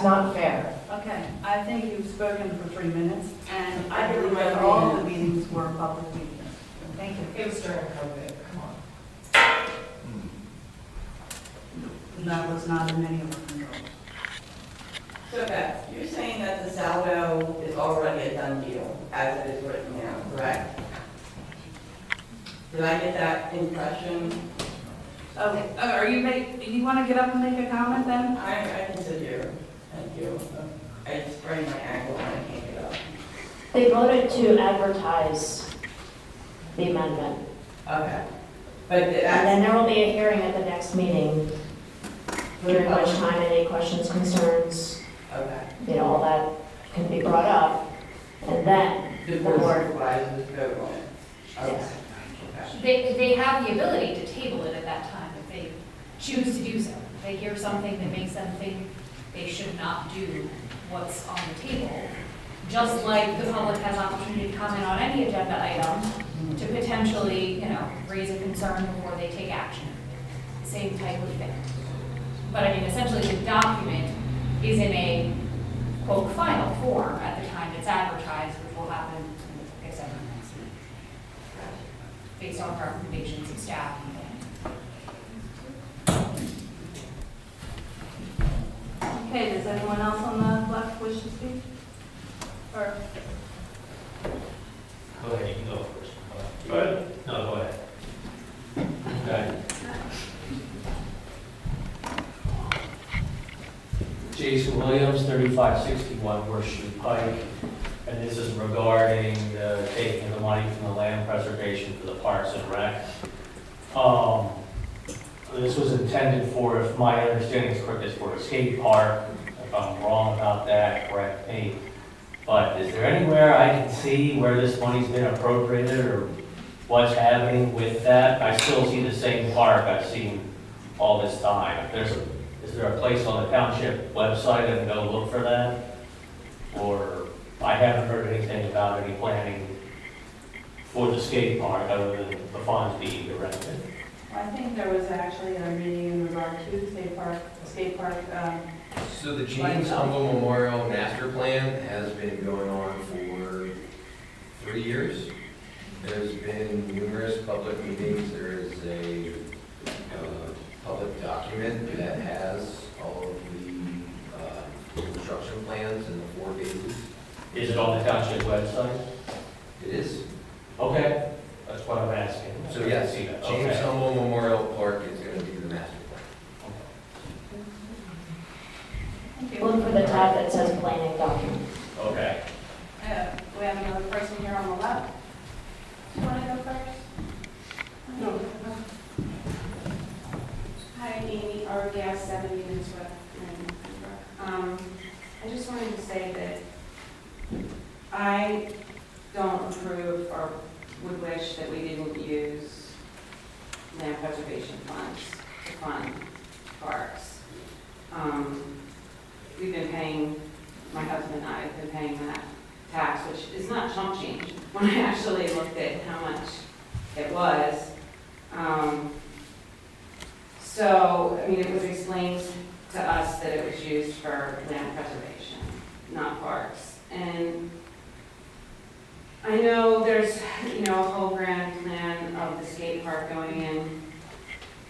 not fair. Okay, I think you've spoken for 3 minutes, and I believe that all the meetings were public meetings. Thank you. It was during COVID, come on. That was not in any of our control. So Beth, you're saying that the saldo is already a done deal as it is written now, correct? Did I get that impression? Okay, are you do you want to get up and make a comment then? I can sit here. Thank you. I sprained my ankle and I can't get up. They voted to advertise the amendment. Okay. But And then there will be a hearing at the next meeting, during which time any questions, concerns, okay. all that can be brought up. And then The the board of board, supervisors vote on it. yes. They have the ability to table it at that time if they choose to do so. If they hear something that makes them think they should not do what's on the table, just like the public has opportunity to comment on any agenda item to potentially, raise a concern before they take action. Same type of thing. But I mean, essentially the document is in a, quote, final form at the time it's advertised, which will happen, like I said, next week, based on recommendations of staff and Okay, does anyone else on the left wish to speak? Or, Go ahead, you can go first. Go ahead. No, go ahead. Okay. Jason Williams, 3561 Horseshoe Pike, and this is regarding the taking of the money from the land preservation for the Parks and Rec. This was intended for, if my understanding is correct, is for a skate park. If I'm wrong about that, correct me. But is there anywhere I can see where this money's been appropriated or what's happening with that? I still see the same park I've seen all this time. Is there a place on the township website I can go look for that? Or I haven't heard anything about any planning for the skate park other than the funds being directed. I think there was actually a meeting in regard to the skate park, So the James Humble Memorial Master Plan has been going on for 3 years. There's been numerous public meetings. There is a public document that has all of the construction plans in the 4 phases. Is it on the township website? It is. Okay, that's what I'm asking. So yes, See that. James Okay. Humble Memorial Park is going to be the master plan. Look for the tab that says planning document. Okay. we have another person here on the left. Do you want to go first? No. Hi, Amy, our gas 7 units with, I just wanted to say that I don't approve or would wish that we didn't use land preservation funds to fund parks. We've been paying, my husband and I have been paying that tax, which is not chump change. When I actually looked at how much it was. So, I mean, it was explained to us that it was used for land preservation, not parks. And I know there's, you know, a whole grand plan of the skate park going in.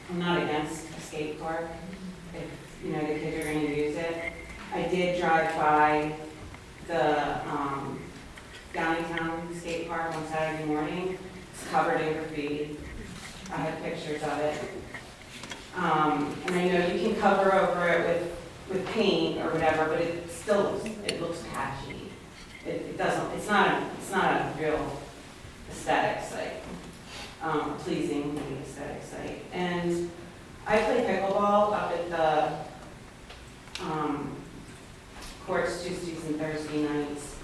I'm not against a skate park if, you know, the kids are going to use it. I did drive by the Downtown Skate Park on Saturday morning. It's covered in graffiti. I have pictures of it. And I know you can cover over it with paint or whatever, but it still looks patchy. It doesn't, it's not a real aesthetic site, pleasing maybe aesthetic site. And I play pickleball up at the courts Tuesdays and Thursday nights.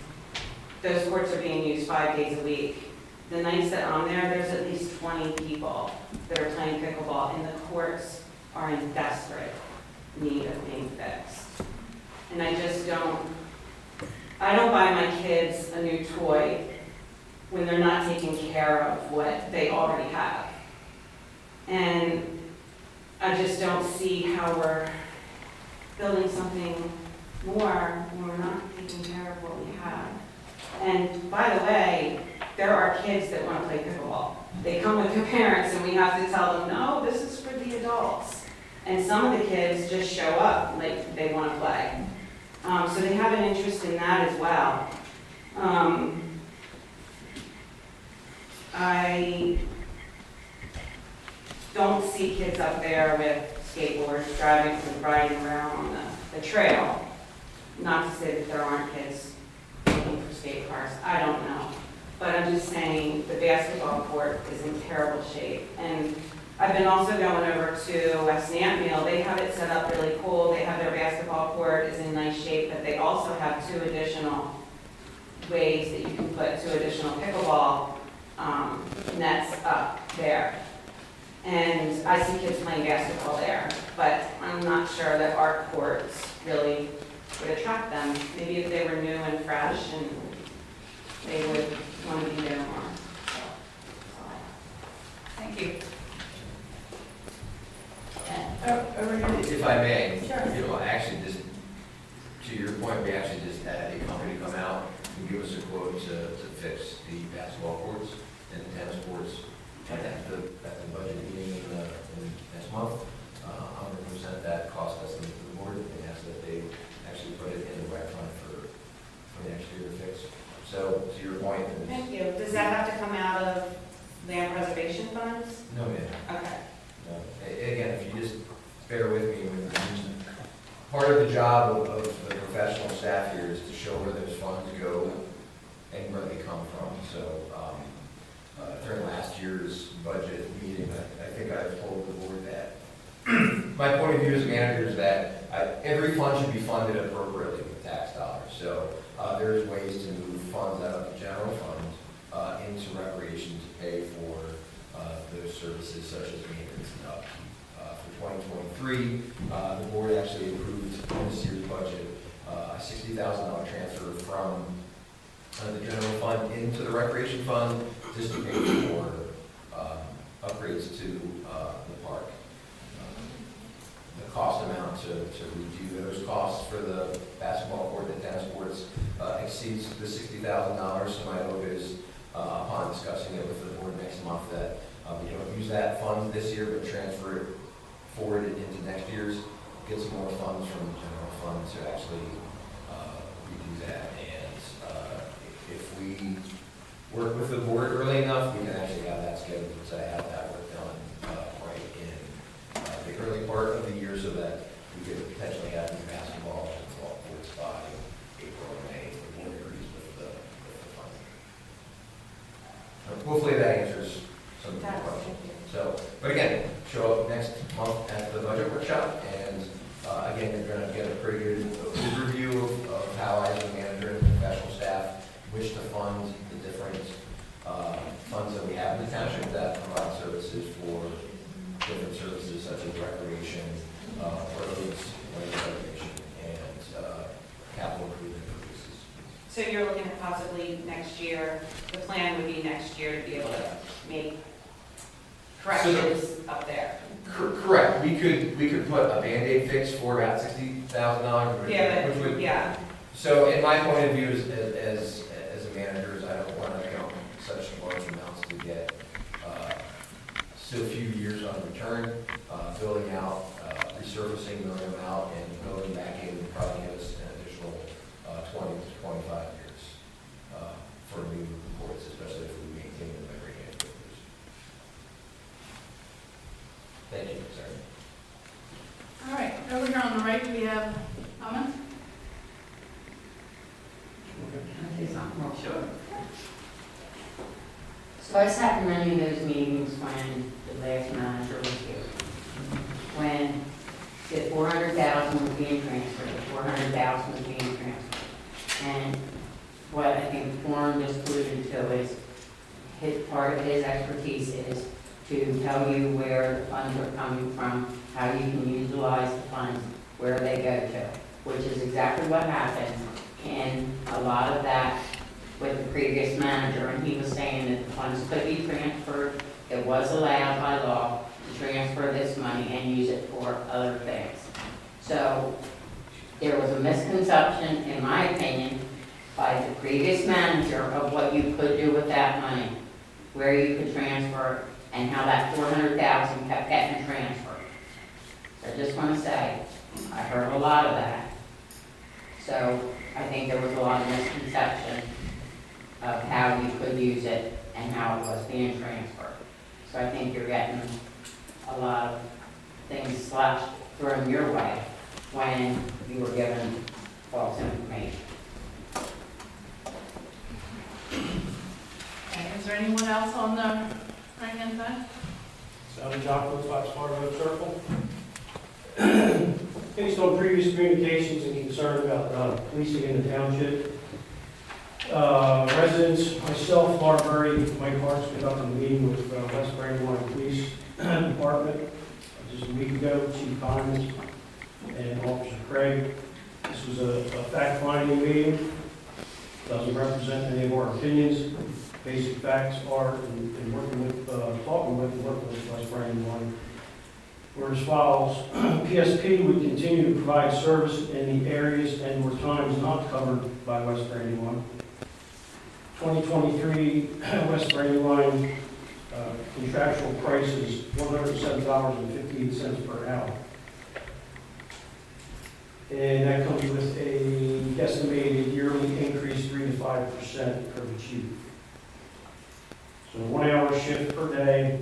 Those courts are being used 5 days a week. The nights that I'm there, there's at least 20 people that are playing pickleball, and the courts are in desperate need of being fixed. And I don't buy my kids a new toy when they're not taking care of what they already have. And I just don't see how we're building something more when we're not taking care of what we have. And by the way, there are kids that want to play pickleball. They come with their parents and we have to tell them, no, this is for the adults. And some of the kids just show up like they want to play. So they have an interest in that as well. I don't see kids up there with skateboards riding around on the trail. Not to say that there aren't kids looking for skate parks, I don't know. But I'm just saying the basketball court is in terrible shape. And I've been also going over to West Nantmeal. They have it set up really cool. They have their basketball court is in nice shape, but they also have 2 additional ways that you can put 2 additional pickleball nets up there. And I see kids playing basketball there, but I'm not sure that our courts really would attract them. Maybe if they were new and fresh and they would want to be there more. So, Thank you. If I may, Sure. you know, actually just, to your point, we actually just had a company come out and give us a quote to fix the basketball courts and the tennis courts. And at the budget meeting in next month, 100% that cost estimate to the board, and asked that they actually put it in the rec fund for next year to fix. So to your point. thank you. Does that have to come out of land preservation funds? No, ma'am. Okay. No. Again, if you just bear with me, part of the job of the professional staff here is to show where those funds go and where they come from. So during last year's budget meeting, I think I've told the board that my point of view as a manager is that every fund should be funded appropriately with tax dollars. So there's ways to move funds out of the general fund into recreation to pay for those services such as maintenance and upkeep. For 2023, the board actually approved in this year's budget a $60,000 transfer from the general fund into the recreation fund just to pay for upgrades to the park. The cost amount to review those costs for the basketball court and tennis courts exceeds the $60,000. So my hope is, upon discussing it with the board next month, that we don't use that fund this year, but transfer it forward into next year's, get some more funds from the general fund to actually redo that. And if we work with the board early enough, we can actually have that scheduled to have that work done right in the early part of the year, so that we could potentially have the basketball and football courts by April or May, if the board agrees with the fund. Hopefully that answers some of your questions. So, but again, show up next month at the budget workshop, and again, you're going to get a pretty good overview of how I, as a manager and professional staff, wish to fund the different funds that we have in the township that provide services for different services such as recreation, roads, land preservation, and capital improvement purposes. So you're looking at possibly next year, the plan would be next year to be able to make corrections up there. Correct, we could put a Band-Aid fix for about $60,000, Yeah, which but, would, yeah, so in my point of view as a manager, is I don't want to count such large amounts to get so few years on return, building out, resurfacing, milling them out, and going back in would probably give us an additional 20 to 25 years for new reports, especially if we maintain them every year. Thank you, sorry. All right, over here on the right, we have comments. sure. So I sat in many of those meetings when the last manager was here. When the 400,000 was being transferred, the 400,000 was being transferred. And what I think Warren just alluded to is, part of his expertise is to tell you where the funds are coming from, how you can utilize the funds, where they go to, which is exactly what happened. And a lot of that with the previous manager, and he was saying that the funds could be transferred. It was allowed by law to transfer this money and use it for other things. So there was a misconception, in my opinion, by the previous manager of what you could do with that money, where you could transfer, and how that 400,000 kept getting transferred. So I just want to say, I heard a lot of that. So I think there was a lot of misconception of how you could use it and how it was being transferred. So I think you're getting a lot of things thrown your way when you were given false information. Okay, is there anyone else on the right-hand side? Sally Jocko, Foxfire Road Circle. Based on previous communications and concern about policing in the township, residents, myself, Marbury, Mike Hart's conducted a meeting with West Brandywine Police Department just a week ago, Chief Connors and Officer Craig. This was a fact-finding meeting. Doesn't represent any of our opinions. Basic facts are, in working with, talking with, and working with West Brandywine, were as follows. PSP would continue to provide service in the areas and where times not covered by West Brandywine. 2023 West Brandywine contractual price is $107.58 per hour. And that comes with a estimated yearly increase 3 to 5% per the chief. So 1 hour shift per day,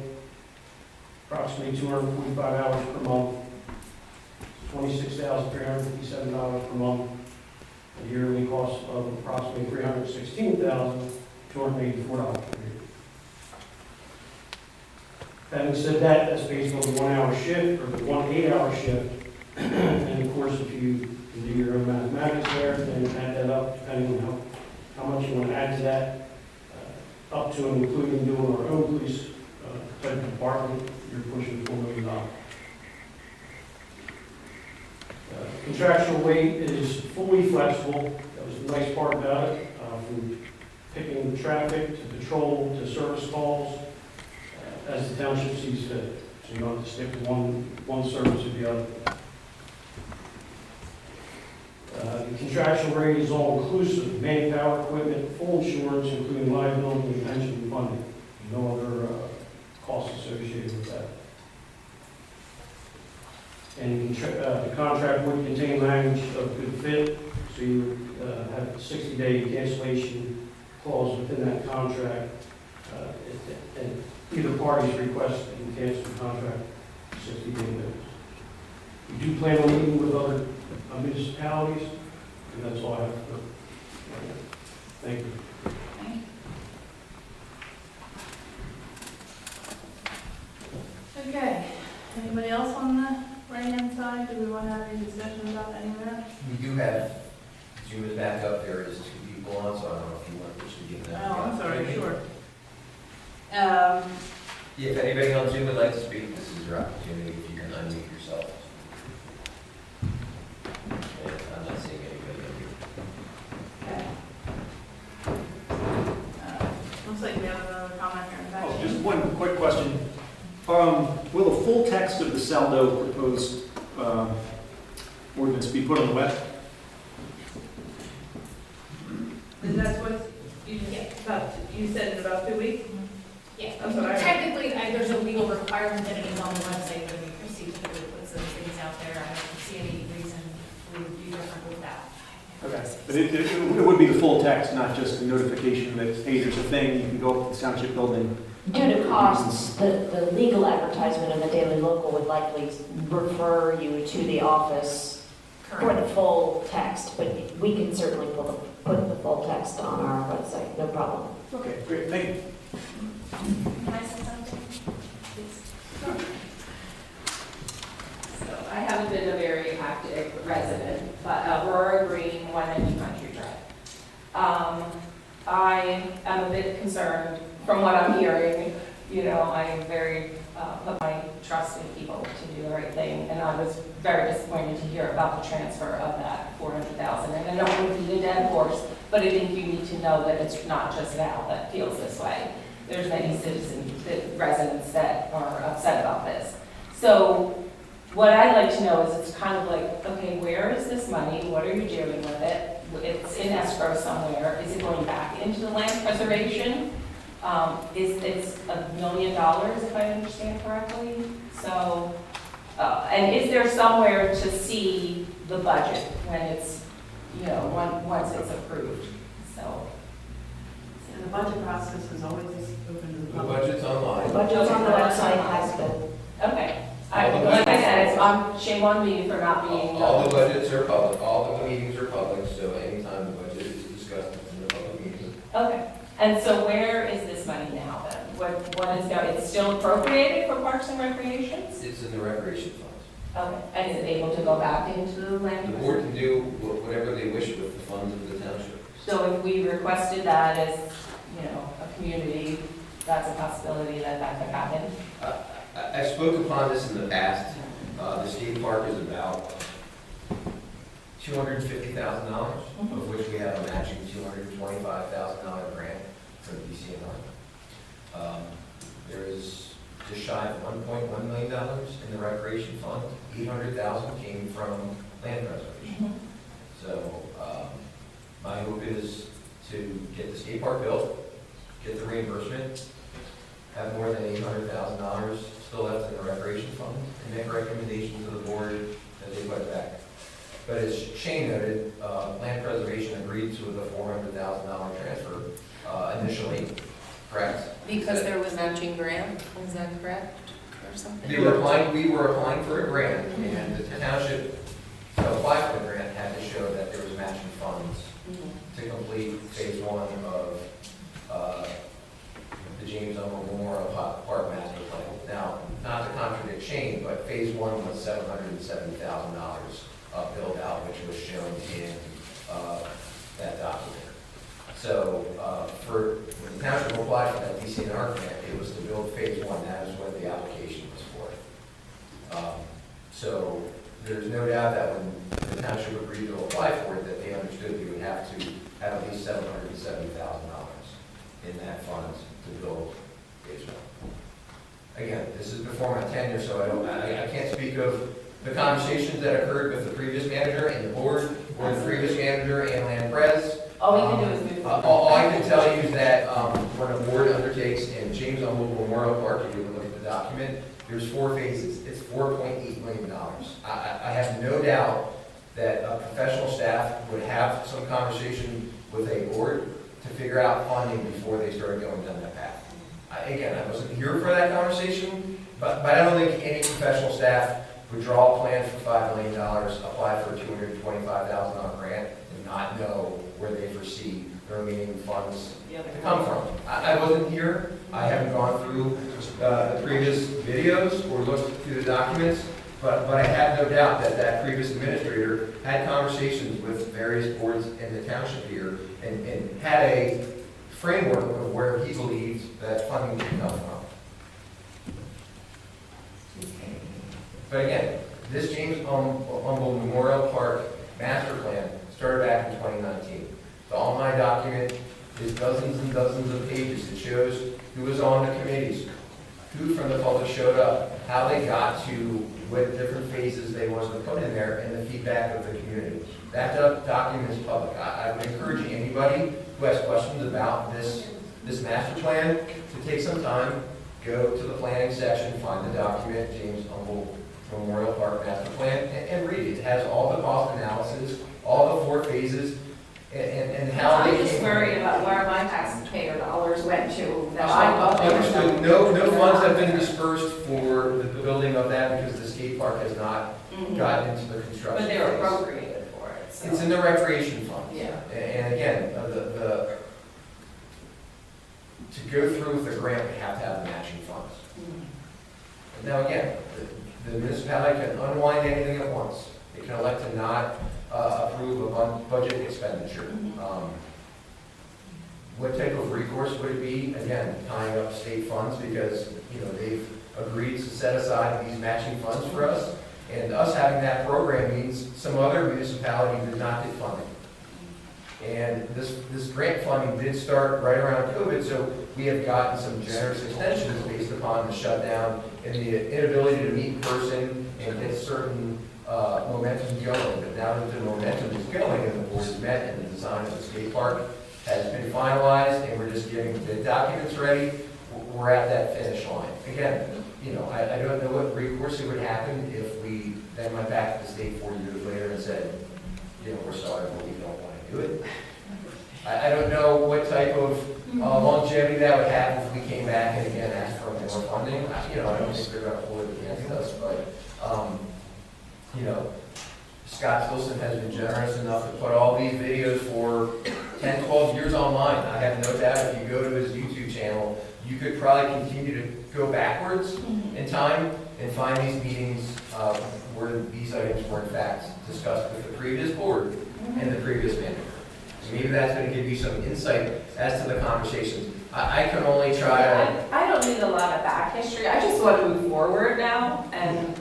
approximately 245 hours per month, $26,357 per month, a yearly cost of approximately $316,284 per year. Having said that, that's based on the 1 hour shift or the 1 8-hour shift. And of course, if you do your own mathematics there, then add that up, depending on how much you want to add to that, up to and including doing our own police type of department, you're pushing $4 million. Contractual rate is fully flexible. That was the nice part about it. From picking the traffic to patrol to service calls, as the township sees fit. So you don't have to stick to one service or the other. The contractual rate is all inclusive, manpower, equipment, full insurance, including liability and pension funding. No other costs associated with that. And the contract would contain language of good fit, so you would have a 60-day cancellation clause within that contract. And either party's request that you cancel the contract 60 days notice. We do plan on meeting with other municipalities, and that's all I have for right now. Thank you. Okay, anybody else on the right-hand side? Do we want to have any discussion about any of that? We do have, Zoom is back up, there is 2 people on, so I don't know if you want to just give them. Oh, I'm sorry, sure. Yeah, if anybody on Zoom would like to speak, this is your opportunity, if you can unmute yourself. Yeah, I'm not seeing anybody on here. Looks like we have another comment here in the back. Oh, just one quick question. Will the full text of the Saldo proposed ordinance be put on the web? And that's what you said in about 2 weeks? Yeah, That's what I heard. technically, there's a legal requirement that it is on the website when we proceed to put those things out there. I don't see any reason we would do different with that. Okay. But it would be the full text, not just a notification that, hey, there's a thing, you can go up to the township building. Due to costs, the legal advertisement in the Daily Local would likely refer you to the office for the full text, but we can certainly put the full text on our website, no problem. Okay, great, thank you. Can I say something? So I haven't been a very active resident, but Aurora Green, 190 Country Drive. I am a bit concerned from what I'm hearing. You know, I am very, put my trust in people to do the right thing, and I was very disappointed to hear about the transfer of that 400,000. And I don't want to be a dead horse, but I think you need to know that it's not just Val that feels this way. There's many citizens, residents that are upset about this. So what I'd like to know is, it's kind of like, okay, where is this money? What are you doing with it? It's in escrow somewhere. Is it going back into the land preservation? It's $1 million, if I understand correctly. So, and is there somewhere to see the budget when it's, you know, once it's approved? So. And the budget process is always open to the The public. budget's online. The budget's on the website, has been. Okay. All the Like I budgets- said, shame on me for not being. All the budgets are public, all the meetings are public, so anytime the budget is discussed in the public meeting. Okay, and so where is this money now then? What is going, it's still appropriated for parks and recreations? It's in the recreation funds. Okay, and is it able to go back into the land? The board can do whatever they wish with the funds of the township. So if we requested that as, you know, a community, that's a possibility that that could happen? I spoke upon this in the past. The state park is about $250,000, of which we have a matching $225,000 grant from the DCNR. There is just shy of $1.1 million in the recreation fund. $800,000 came from land preservation. So my hope is to get the skate park built, get the reimbursement, have more than $800,000 still left in the recreation fund, and make recommendations to the board that they put it back. But as Shane noted, land preservation agreed to the $400,000 transfer initially, correct? Because there was matching grant, is that correct, or something? We were applying for a grant, and the township, to apply for the grant, had to show that there was matching funds to complete phase one of the James Elmer Memorial Park Master Plan. Now, not to contradict Shane, but phase one was $770,000 build out, which was shown in that document. So for when the township applied for that DCNR grant, it was to build phase one. That is what the application was for. So there's no doubt that when the township agreed to apply for it, that they understood we would have to have at least $770,000 in that fund to build phase one. Again, this is before my tenure, so I can't speak of the conversations that occurred with the previous manager and the board, or the previous manager and land pres. All we can do is move forward. All I can tell you is that when a board undertakes, in James Elmo Memorial Park, if you look at the document, there's 4 phases. It's $4.8 million. I have no doubt that a professional staff would have some conversation with a board to figure out funding before they started going down that path. Again, I wasn't here for that conversation, but I don't think any professional staff would draw a plan for $5 million, apply for a $225,000 grant, and not know where they foresee the remaining funds to come from. I wasn't here. I haven't gone through the previous videos or looked through the documents, but I have no doubt that that previous administrator had conversations with various boards in the township here and had a framework of where he believed that funding could come from. But again, this James Humble Memorial Park Master Plan started back in 2019. The online document is dozens and dozens of pages. It shows who was on the committees, who from the public showed up, how they got to what different phases they wanted to put in there, and the feedback of the community. That document is public. I would encourage anybody who has questions about this master plan to take some time, go to the planning section, find the document, James Humboldt Memorial Park Master Plan, and read it. It has all the cost analysis, all the 4 phases, and how they I'm just came. worried about where my taxpayer dollars went to, that I thought they were. Understood. No funds have been dispersed for the building of that because the skate park has not gotten into the construction But they were phase. appropriated for it, so. It's in the recreation fund. Yeah. And again, to go through with the grant, we have to have the matching funds. Now again, the municipality can unwind anything at once. They can elect to not approve a budget expenditure. What type of recourse would it be? Again, tying up state funds because, they've agreed to set aside these matching funds for us. And us having that program means some other municipality did not get funding. And this grant funding did start right around COVID, so we have gotten some generous extensions based upon the shutdown and the inability to meet in person and get certain momentum going. But now that the momentum is going and the board is met and the design of the skate park has been finalized and we're just getting the documents ready, we're at that finish line. Again, I don't know what recourse it would happen if we then went back to the state 4 years later and said, we're sorry, but we don't want to do it. I don't know what type of longevity that would have if we came back and again asked for more funding. I don't think they're going to hold it against us, but, Scott Wilson has been generous enough to put all these videos for 10, 12 years online. I have no doubt if you go to his YouTube channel, you could probably continue to go backwards in time and find these meetings where these items were in fact discussed with the previous board and the previous manager. So maybe that's going to give you some insight as to the conversations. I can only try to... I don't need a lot of back history. I just want to move forward now and,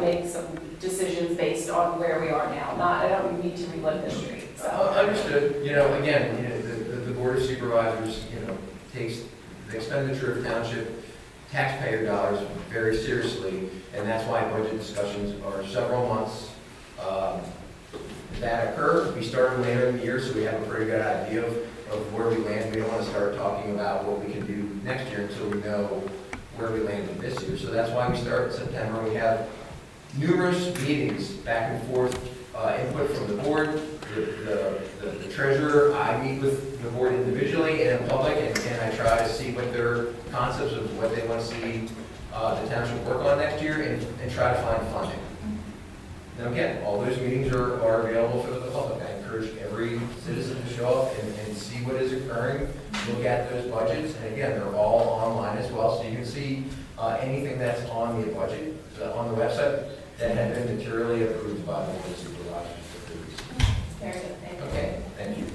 make some decisions based on where we are now. I don't need to relive history. So. Understood. Again, the Board of Supervisors, takes the expenditure of township taxpayer dollars very seriously, and that's why budget discussions are several months that occur. We started later in the year, so we have a pretty good idea of where we land. We don't want to start talking about what we can do next year until we know where we landed this year. So that's why we start in September. We have numerous meetings back and forth, input from the board, the treasurer. I meet with the board individually and in public, and I try to see what their concepts of what they want to see the township work on next year and try to find funding. Now again, all those meetings are available for the public. I encourage every citizen to show up and see what is occurring, look at those budgets, and again, they're all online as well, so you can see anything that's on the budget, on the website, that had been materially approved by the Board of Supervisors. Very good, thank you. Okay, thank you.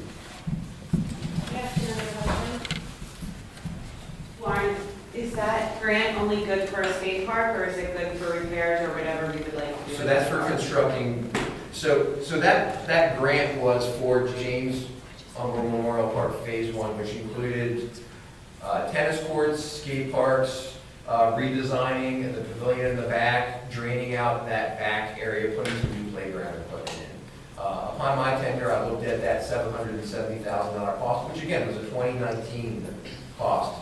Lauren, is that grant only good for a skate park, or is it good for repairs or whatever we would like to do? So that's for constructing, so that grant was for James Memorial Park Phase 1, which included tennis courts, skate parks, redesigning the pavilion in the back, draining out that back area, putting some new playground equipment in. Upon my tenure, I looked at that $770,000 cost, which again was a 2019 cost.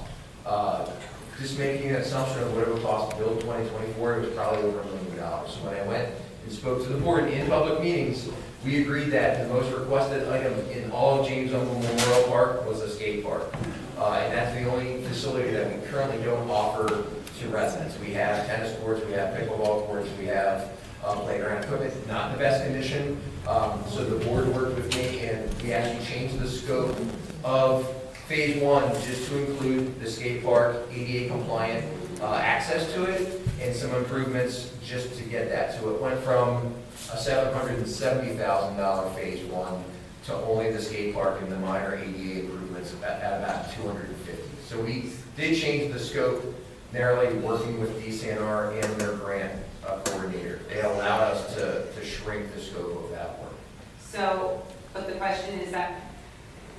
Just making an assumption of what it would cost to build 2024, it was probably over $1 million. So when I went and spoke to the board in public meetings, we agreed that the most requested item in all of James Memorial Park was a skate park. And that's the only facility that we currently don't offer to residents. We have tennis courts, we have pickleball courts, we have playground equipment, not in the best condition. So the board worked with me and we actually changed the scope of Phase 1 just to include the skate park, ADA compliant access to it, and some improvements just to get that. So it went from a $770,000 Phase 1 to only the skate park and the minor ADA improvements at about $250,000. So we did change the scope, narrowly working with DCNR and their grant coordinator. They allowed us to shrink the scope of that work. So, but the question is that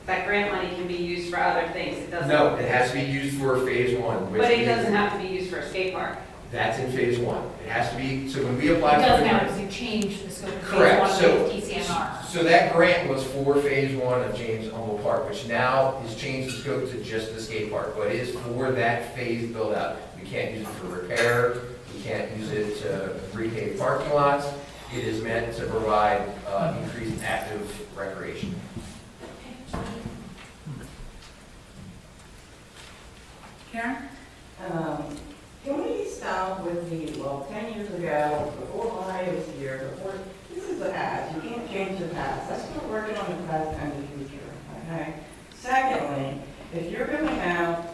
that grant money can be used for other things, it doesn't? No, it has to be used for phase one. which But it is- doesn't have to be used for a skate park. That's in phase one. It has to be, so when we It apply for the doesn't matter, grant. because you changed the scope of phase Correct, one so, with TCNR. so that grant was for phase one of James Humboldt Park, which now has changed the scope to just the skate park, but it is for that phase build out. We can't use it for repair, we can't use it to repave parking lots. It is meant to provide increased active recreation. Karen? Can we stop with the, well, 10 years ago, before I was here, before, this is the past, you can't change the past. Let's start working on the present and the future, okay? Secondly, if you're going out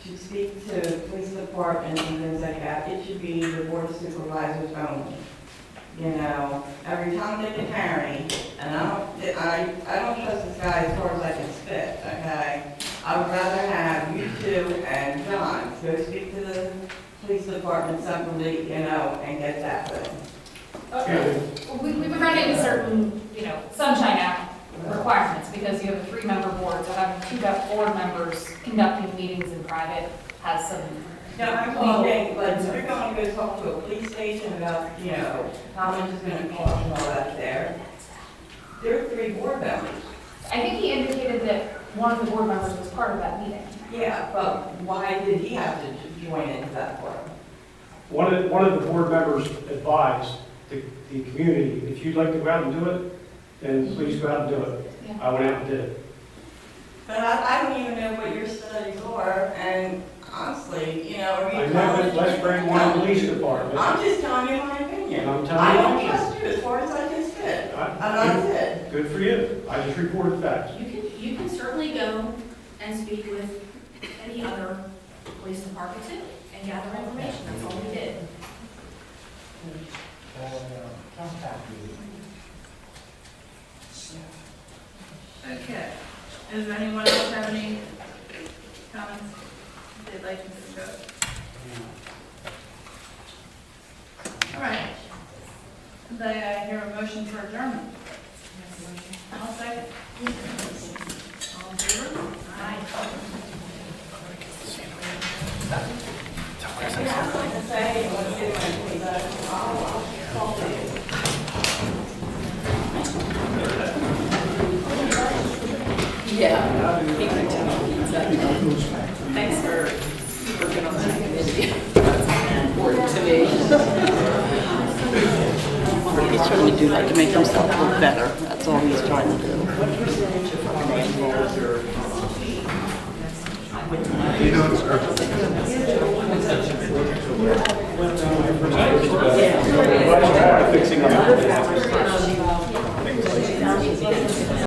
to speak to police departments and things like that, it should be the board of supervisors only. You know, every time they can carry, and I don't trust this guy as far as I can spit, okay? I would rather have you two and John go speak to the police department separately, you know, and get that thing. We run into certain, sunshine act requirements, because you have a 3-member board, so having 2 board members conducting meetings in private has some. Now, I'm talking, like, if you're going to go talk to a police station about, you know, how much it's gonna cost and all that there are 3 board members. I think he indicated that one of the board members was part of that meeting. Yeah, but why did he have to join into that board? One of the board members advised the community, if you'd like to go out and do it, then please go out and do it. Yeah. I went out and did it. But I don't even know what your studies are, and honestly, you know, are you I met with West Brandywine Police Department, I'm just telling you my opinion. and I'm I telling don't you. trust you as far as I can spit, and I- that's it. Good for you. I just reported facts. You can certainly go and speak with any other police department too, and gather information, that's all we did. Okay. Does anyone else have any comments they'd like to discuss? All right. They hear a motion for adjournment. I'll second. All in favor? Aye. Yeah. Thanks for working on that committee. That's important to me. He's trying to do that to make himself look better. That's all he's trying to do. Fixing up.